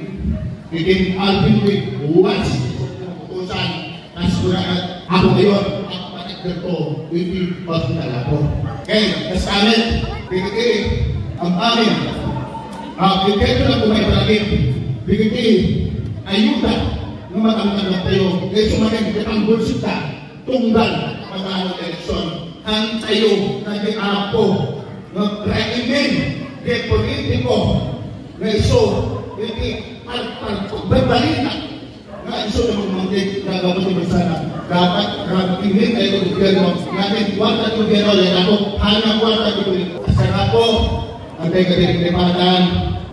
Bikin alpinit, buwas, putusan, nasura ako ngayon, ang patigdan ko, hindi hospital ako. Okay, sa amin, bigyan ang amin, bigyan lang kung may palagip, bigyan ayuda, ng matanggal tayo, kaya sumagang ang bulsita, tunggal, matahal eleksyon, ang tayo, nag-iapo, nag-raimin, de politiko, na iso, hindi, berbalita na iso na magmangkin gagawin mo sana dapat tingin kayo ng gobyerno natin kwarta ng gobyerno yan ako hana kwarta ng gobyerno sana po ang tayo katinipatan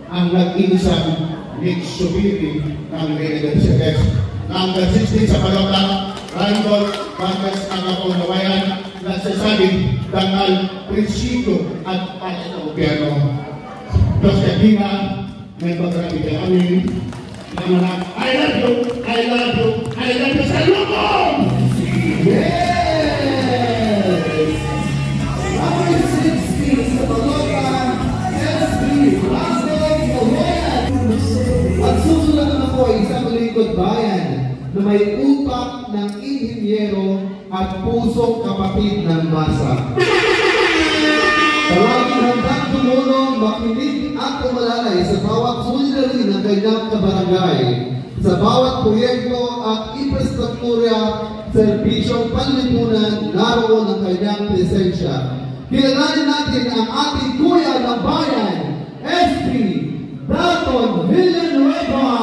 ang nag-iisang Mitsubishi ng Renegations ng 16 sa Palota Randol Bagas ang ako nawayan nagsasabing dangal prinsipyo at para sa gobyerno Diyos Kadina may magrabi ka amin na I love you, I love you, I love you sa loob! Yes! Number 16 sa Palota, SB, Randol Bagas. At susunod na po ay isang lingkod bayan na may utak ng inhinyero at pusong kapatid ng masa. Palaging handang tumulong, makinig at umalalay sa bawat suliranin ng kanyang kabarangay, sa bawat proyekto at infrastruktura, serbisyong panlipunan, naroon ang kanyang presensya. Kilalanin natin ang ating kuya ng bayan, SP Daton Villanueva!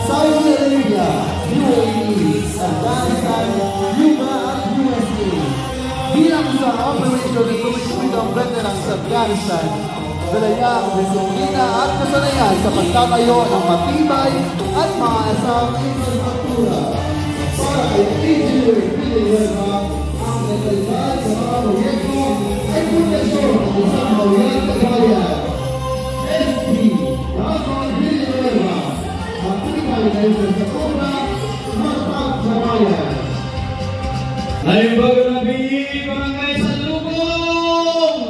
Saudi Arabia, UAE, Afghanistan, Cuba at USA. Bilang sa operation na tuloy ng veterans sa Afghanistan, dalayang disiplina at kasanayan sa pagtatayo ng matibay at maasang infrastruktura. Para kay Engineer Villanueva, ang natalagay sa mga proyekto ay pundasyon ng isang mawiyang kabayan. SP Daton Villanueva, Halimbawa na bigay barangay sa lubong!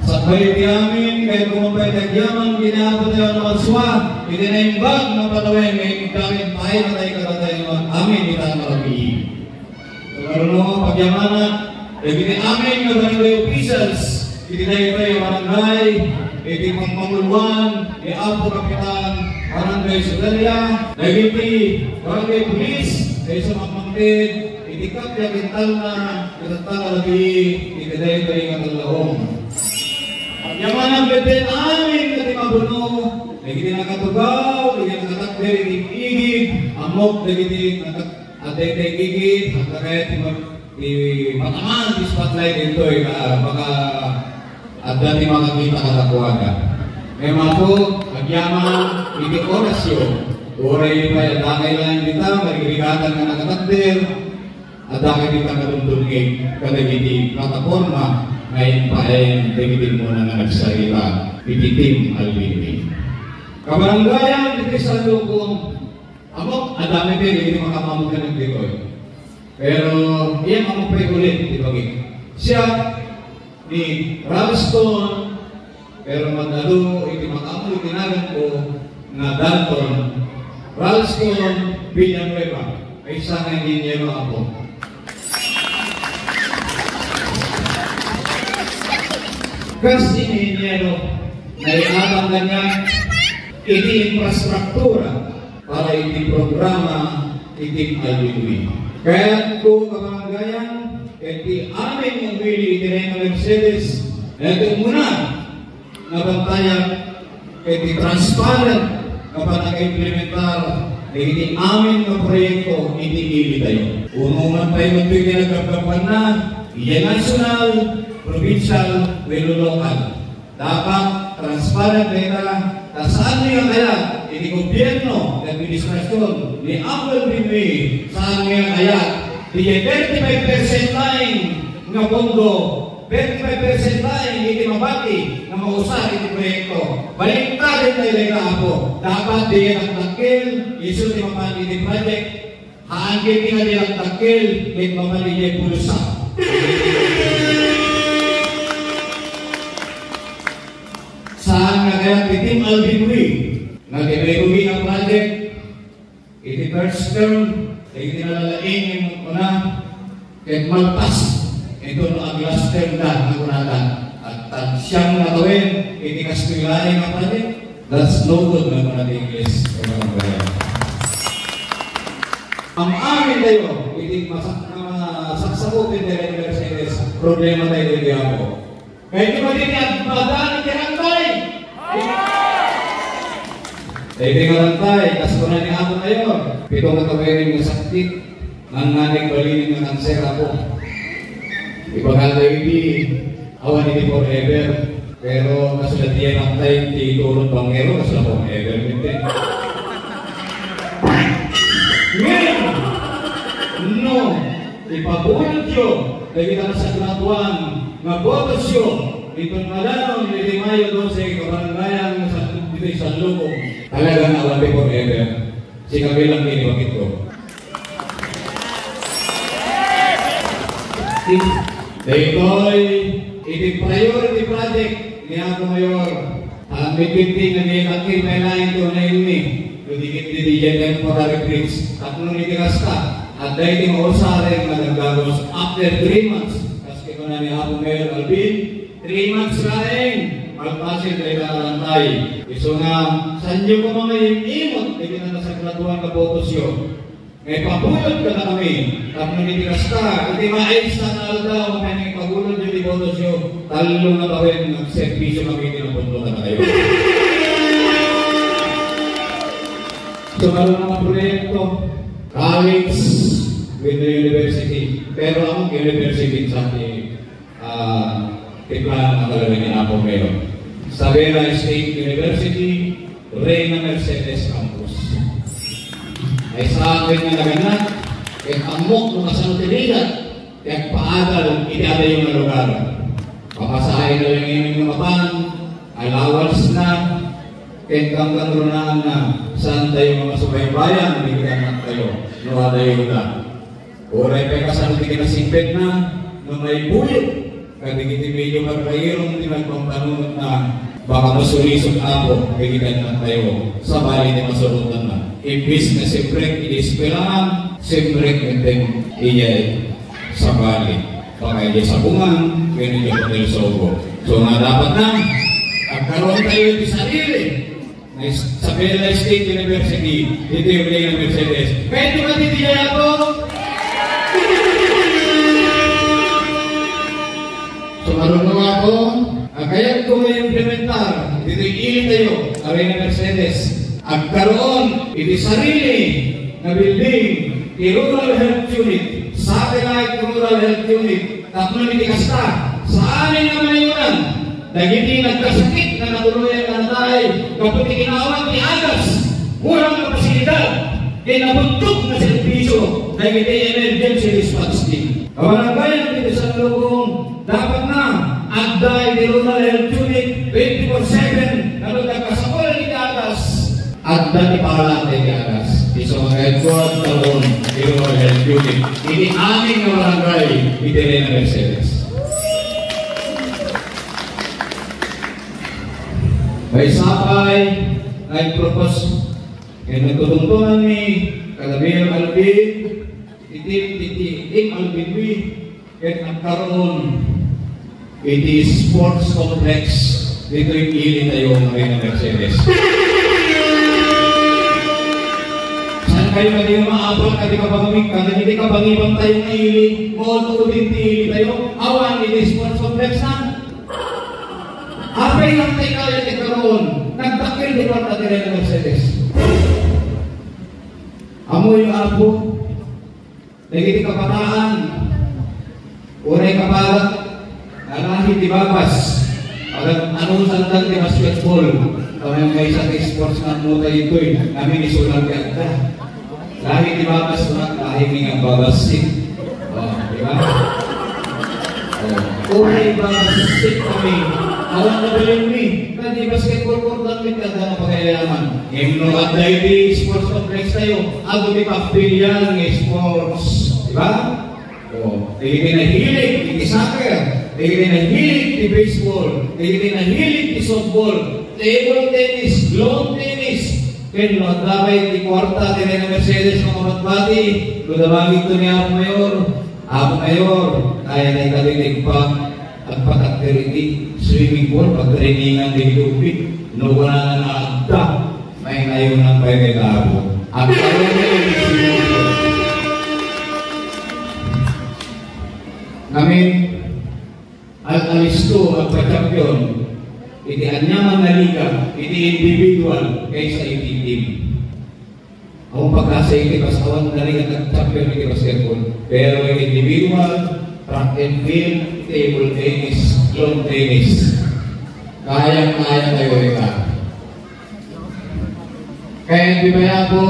Sa bayi amin, kahit kumapay nagyaman, ginapot tayo ng aswat, itinaimbag na patawin, ngayon gamit mahay na tayo katatay naman, amin itang marami. Karunong pagyamana, naging amin na barangay officials, itinay tayo barangay, iti pangpanguluan, iapo kapitan, barangay Sudalia, nagiti barangay pulis, ay sa magmangkid, iti kapya kintal na, itatala lagi, itiday tayo nga talahong. At yaman ang beten amin, kati mabuno, nagiti nakatugaw, nagiti nakatakder, iti igid, amok, nagiti atay igid, at nakaya mataman, di spotlight ito, baka at dati makakita ka na kuwaga. Kaya mga po, agyaman, hindi orasyon. Uray pa, adakay lang kita, marigigatan ka na katakdir, adakay kita katundungin, kadagiti, kataporma, ngayon pa ay dagitin mo na nagsalita, ititim alwini. Kabaranggayan, dito sa lukong, amok, adami din, hindi makamamugan ng dikoy. Pero, iyan amok pa ulit, di ba? Siya, ni Ralston, pero magdalo iti makamu tinagan ko nga Dalton Ralston Villanueva ay isang engineer ako. Kas engineer na iatang kanya iti infrastruktura para iti programa iti Alwinwi. Kaya ko kabaranggayan, iti amin yung bili iti na Mercedes, ito muna nabantayan iti transparent kapag nag-implementar iti amin na proyekto iti ili tayo. Unuman tayo magpili nagkakapan na iya national, provincial, welo local. Dapat transparent na saan niya kaya iti gobyerno at administrasyon ni Apple Binwi saan niya kaya di 35% laing nga pondo 35% laing iti mabati na mausap iti proyekto baliktarin tayo na ako dapat di yan ang takil iso ni mapali iti project haangkin nga di ang takil iti mapali niya pulsa. Saan nga kaya titim Albinwi nag-evaluate ang project iti first term ay tinalalaing yung una kahit malpas ito no ang last term na nagunatan at siyang natawin iti kastilaing ang project that's no good na mga English ang amin tayo iti masaksakutin tayo ng Mercedes problema tayo iti ako kaya di ba din ang madaan itirangkay dahil tingalantay kas ko na ni ako ngayon pitong natawirin ng sakit ng naning balinin ng kanser ako ipagkatay hindi awan hindi forever pero kasulat yan ang tayo di turun bangero kasulat forever hindi ngayon no ipabunod yun dahil kita sa kinatuan nga botos yun itong malanon hindi Mayo 12 kabaranggayan dito sa Lukong talagang awan di forever si kabilang ini bakit ko dahil iti priority project niya ako mayor ang mitinting na nilakil na ilahin ko na ilmi dudikit di dyan temporary bridge at nung itikasta at dahil di mausarin na nagagos after 3 months kasi ko na ni ako mayor Alvin 3 months laing magpasin dahil nakalantay iso nga sanyo ko mga imot hindi na nasa graduan na botos yun may pabulod ka na kami tapos nagitikas ka hindi maayos na aldaw may pabulod yung di botos yun talo na kawin nag-servisyo kami tinapunto ka na kayo so meron mga proyekto college with the university pero ang university sa ating tiplaan na talaga ni Apo ngayon Isabela State University Reyna Mercedes Campus ay sa akin nga naganap kaya amok ng kasanutiligan kaya paagal iniada yung lugar papasahin na lang yung mga pan allowance na kaya kangkangronaan na saan tayo mga subaybayan bigyan na tayo nuwada yung na oray pa kasanutiligan na simpet na may buyot kaya hindi medyo magkayirong tinagpampanunod na baka masulisog ako bigyan na tayo sa bali ni masurutan na imbis na siyempre inispilahan siyempre kenteng iyay sa bali baka iyay sa bungan kaya niyo hotel sogo so nga dapat na agkaroon tayo yung sarili sa Isabela State University dito yung Reyna Mercedes pwede ba titiyay ako? So marunong ako kaya kung may implementar dito iili tayo Reyna Mercedes agkaroon iti sarili na building i Rural Health Unit satellite Rural Health Unit tapos iti kasta sa amin naman yun nagiti nagkasakit na natuluyan na tayo kapag ikinawag ni Agas kurang na pasilidad kaya nabuntok na servisyo nagiti emergency response team kabaranggayan dito sa Lukong dapat na agday ni Rural Health Unit 24/7 na nagkakasakulan ni Agas agda ni Pahala ni Agas iso mga headquarter talon ni Rural Health Unit ini aming na barangay iti Reyna Mercedes May sapay, nag-propose, kaya nagtutungtungan ni Kalabir Alvin, Titim Alvin, kaya nagkaroon, iti sports complex, dito yung ili tayo ng Mercedes. Kayo na di maabot, hindi ka pangumigkan, hindi ka pangibang tayong ili, mo din ili tayo, awan, hindi sports complex na. Apay lang tayo kaya ikaroon, nagdakil di ba natin ng Mercedes. Amoy yung apo, nagiti kapataan, unay kapalat, nalahi di babas, anong sandang di basketball, kami may isang sports na mo tayo ito namin isulang ganda. Lahi di babas na, lahi nga babasik. Di ba? Unay babasik kami. Awan na bilin mi. Hindi basketball court lang may kanda na pagkayaman. Ngayon at dahil di sports complex tayo, ako may kapilyan ng sports. Di ba? Hindi na hilig di soccer. Hindi na hilig di baseball. Hindi na hilig di softball. Table tennis, lawn tennis. Kaya magdamay di kwarta, tinay na Mercedes ng kamatbati, ludamagin ito ni Apo Mayor, kaya na ikalilig pa at patakteriti, swimming pool, pagtrainingan di lupit, no wala na naagda, may ngayon ng pagkakabo. Ang karoon na yung swimming pool. Namin, alisto at pa-champion, iti anyaman na liga, iti individual, kaysa iti team. Ang pagkasa iti pasawan na rin at champion iti basketball. Pero iti individual, track and field, table tennis, lawn tennis. Kayang-kaya tayo ika. Kaya di ba ako,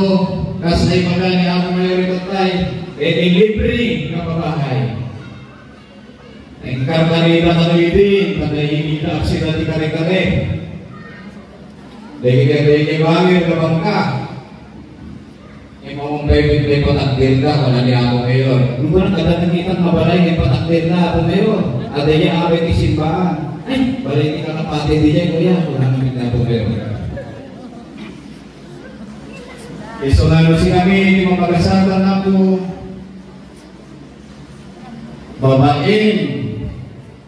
kasay magani ako mayroon tayo, iti libre na pabahay. Ang karkarita na din, panahingi na aksida di kare-kare. Dahil bangir ka bangka. Yung mga pwede patakdir ka, wala niya ako ngayon. Kung wala ka nakikita mabalay, may patakdir na ako ngayon. At niya awit isimbaan. Ay, balay di ka kapatid niya, kuya. Wala namin na ako ngayon. So lalo si kami, hindi mapag-asalan ako. Babain.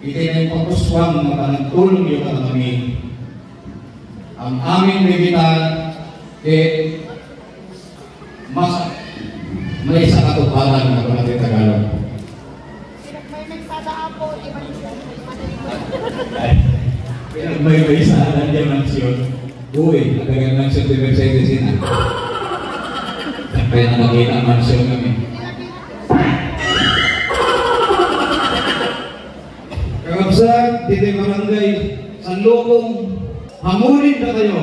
Ito na yung pagkuswang na panagtulong yung kami. Ang aming bigitan, mas may isang katuparan na kung natin Tagalog. May nagsadaan po, May isaan dyan mansyon. Uy, nagagang mansyon di Mercedes yun. Kaya na makita ang mansyon kami. Kakabsat, dito barangay, Sanlokong, hamunin na kayo,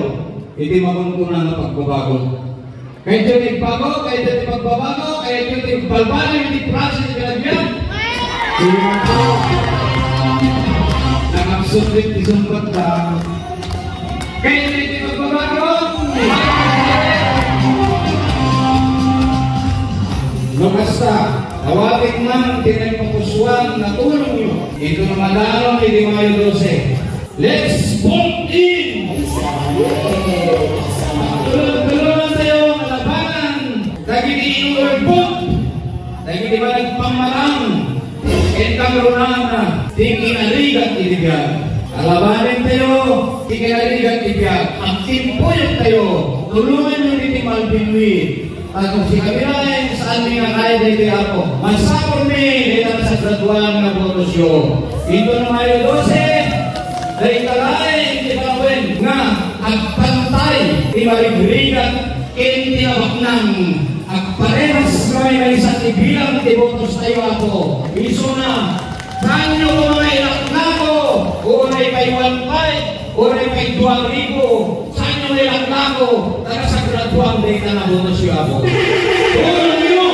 hindi makuntunan na pagbabago. Kahit yun ipagaw, kahit yun ipagbabago, kahit yun ipalbalan, hindi process pinagyan. Nakapsuplit isang bata, kahit yun ipagbabago, Lukasta, tawagin man tinagpapusuan na tulong nyo. Ito na madalong hindi Mayo 12. Let's vote in! Tulungan tayo ang labanan. Dahil iinuloy vote. Dahil di ba nagpamarang. Entangrunana. Tingin aligat ibigyan. Alabanin tayo. Tingin aligat ibigyan. Ang timpuyot tayo. Tulungan nyo ni Malbinwi. At kung si Kabiray, saan nga kaya dito ako? Masapor mi, dito sa graduan na bonusyo. Ito na Mayo 12, dahil kalay, hindi pa nawen, nga, agpantay, imarigrigat, tinabaknang, agparehas kami na isang ibilang tibotos tayo ako. Iso na, saan nyo kung mga ilak na ko? Unay pa'y 1.5, unay pa'y 2,000, saan nyo ilak na ko? Taga sa graduan, dito na bonusyo ako. Tulong nyo!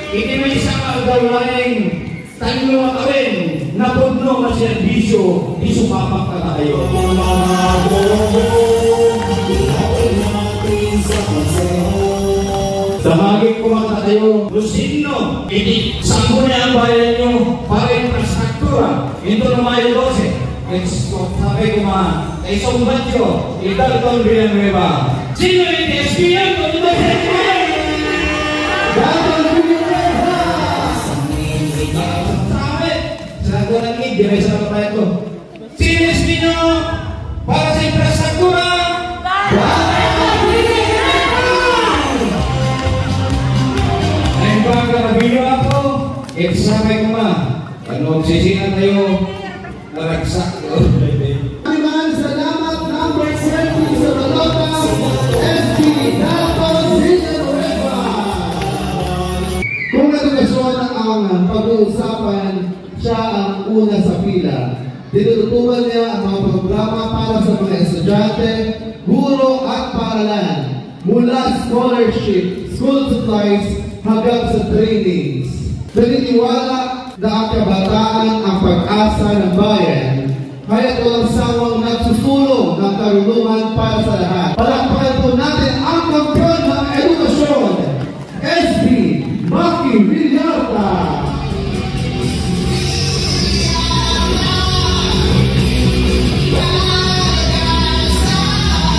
Hindi may isang agawlaing tanyo makawin na pudno na serbisyo di sumapak ka tayo. Damagin ko mga tayo, Lusigno, hindi sampo na ang bayan nyo para infrastruktura. Ito na Mayo 12. Sabi ko man, ay sumbat nyo, Dalton Villanueva. Sino yung SPM? Dalton Villanueva! Sabi, sinago ng media, may sa kapatid ko. Sino yung SPM nyo para sa infrastruktura? Ay baga nabilo ako, sabi ko man, ano sisinan tayo, naragsak ko. Maraming salamat, number 20 sa Balota, SB Dalton Villanueva. Kung edukasyon ang pag-uusapan, siya ang una sa pila. Tinututunan niya ang mga programa para sa mga estudyante, guro at paaralan, mula scholarship, school supplies, hanggang sa trainings. Naniniwala na ang kabataan ang pag-asa ng bayan, kaya't walang sawang nagsusulong ng karunungan para sa lahat. Palakpakan po natin ang kampiyon ng edukasyon, SB Maki Villalta.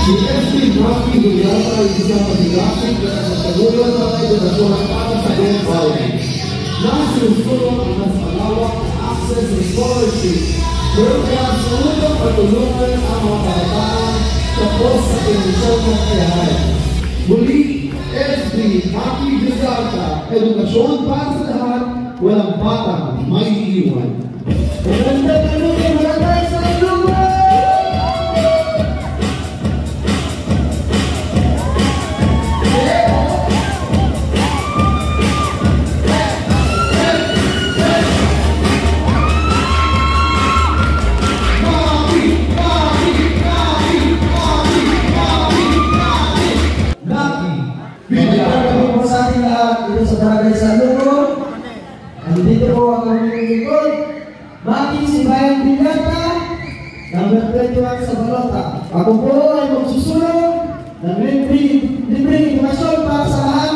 Si SB Maki Villalta ay isang pasigasig na nagtagulong ng edukasyon para sa buong bayan. Nasusulong ang mas malawak na access to scholarship, pero kaya sulong patulungan ang mga kabataan tapos sa pinusyon ng kayahan. Muli, SB Maki Villalta, edukasyon para sa lahat, walang batang may iiwan. Magandang tanong mga tayo sa lupa! Andito po ang aming lingkod, Maki si Bayan Villalta, number 21 sa Balota. Ako po ay magsusulong ng libreng edukasyon para sa lahat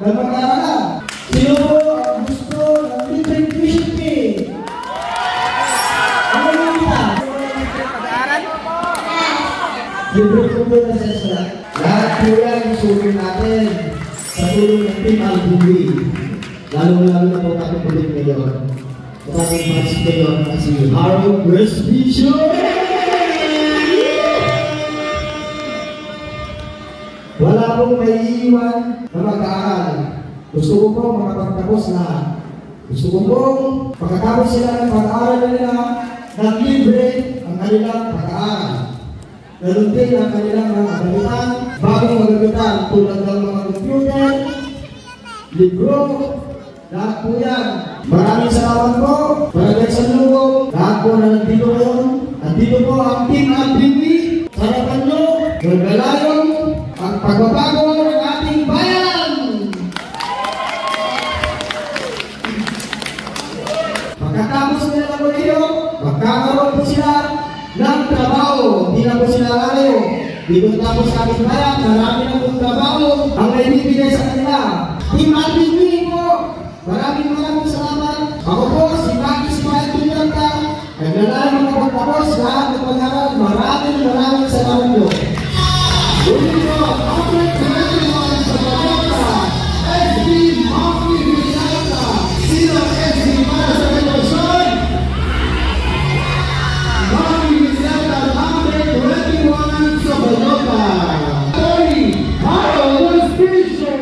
ng mag-aaralan. Sino po ang gusto ng libreng tuition fee? Ano yung kita? Libreng kumpulan sa eskwela. Lahat po yan susulong natin sa tulong ng Team LBB. Lalo-lalo na po kami ulit ngayon. Maraming maraming ngayon na si Harold Respisyo. Wala pong may iiwan na mag-aaral. Gusto ko po makapagtapos na. Gusto ko po pagkatapos sila ng pag-aaral nila, ng libre ang kanilang pag-aaral. Ganun din ang kanilang mga gamitan, bagong magamitan tulad ng mga computer, libro, lahat po yan. Maraming salamat po. Barangay Sanlubong. Lahat po na nandito ngayon. Nandito po ang Team LBB. Sarapan nyo. Naglalayong ang pagbabago ng ating bayan. Pagkatapos nila ng kolehiyo, magkakaroon po sila ng trabaho. Hindi na po sila lalayo. Dito tapos sa ating bayan, marami na pong trabaho ang naibibigay sa kanila. Team LBB po. Maraming salamat. Ako po si Maki si Bayan Villalta. Naglalayong makapagtapos lahat ng pag-aaral. Maraming salamat po. Uli po, Albert Kumain sa Balota, SB Maki Villalta. Sino SB para sa edukasyon? Maki Villalta, number 21 sa Balota. Tony Harold Respisyo.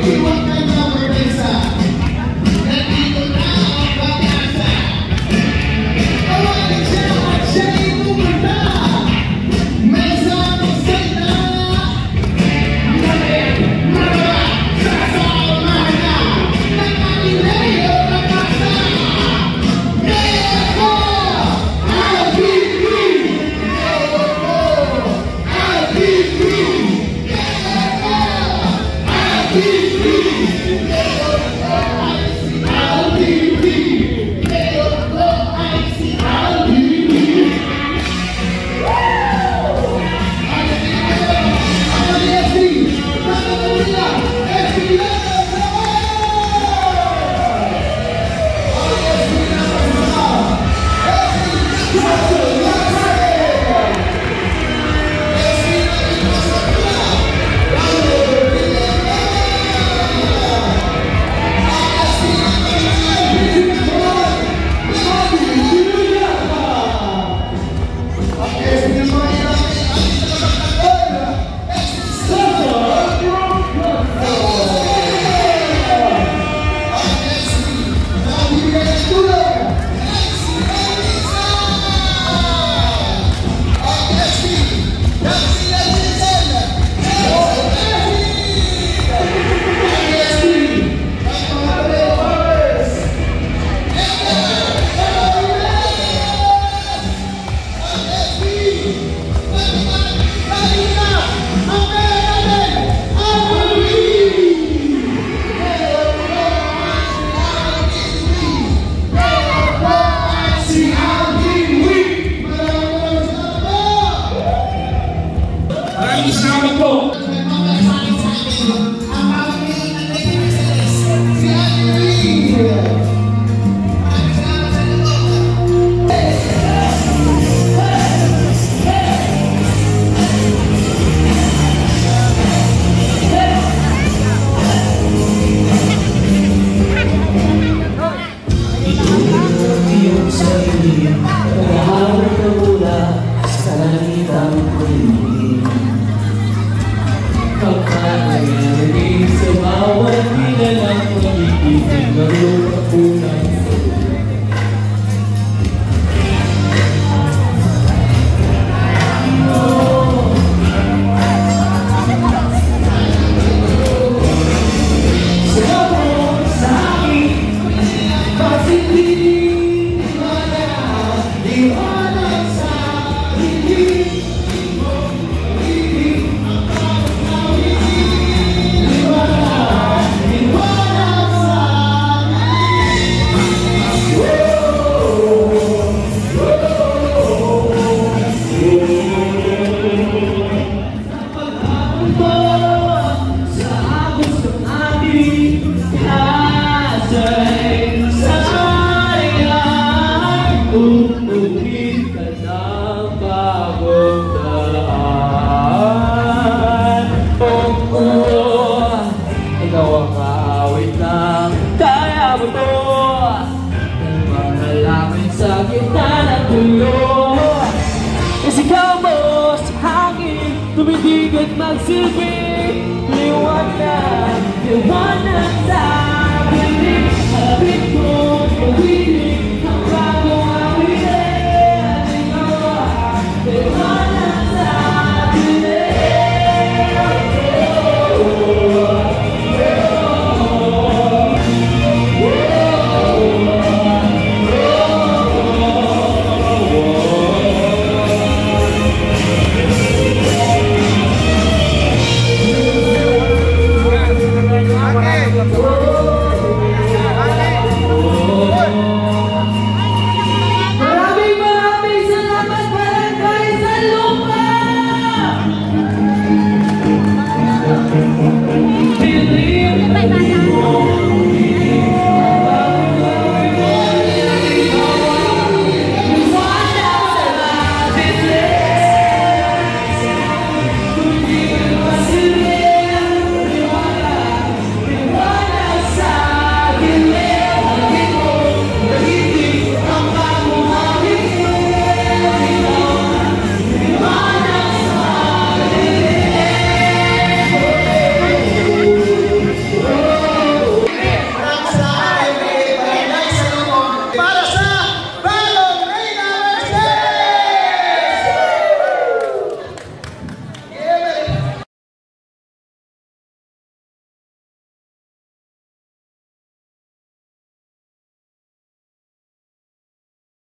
Iwan ka na magpensa. Nandito na ang pag-asa. Tawagin siya at siya'y pumunta. May sabong salita. Maraba, sasamahan na. Nakatilay o nakasa. Kaya ko, I'll be free. I'll be free. I'll be free. I'll be free. I'll be free. Maraming salamat po. Sa bawat nilalang pag-ibig, laro ka po ng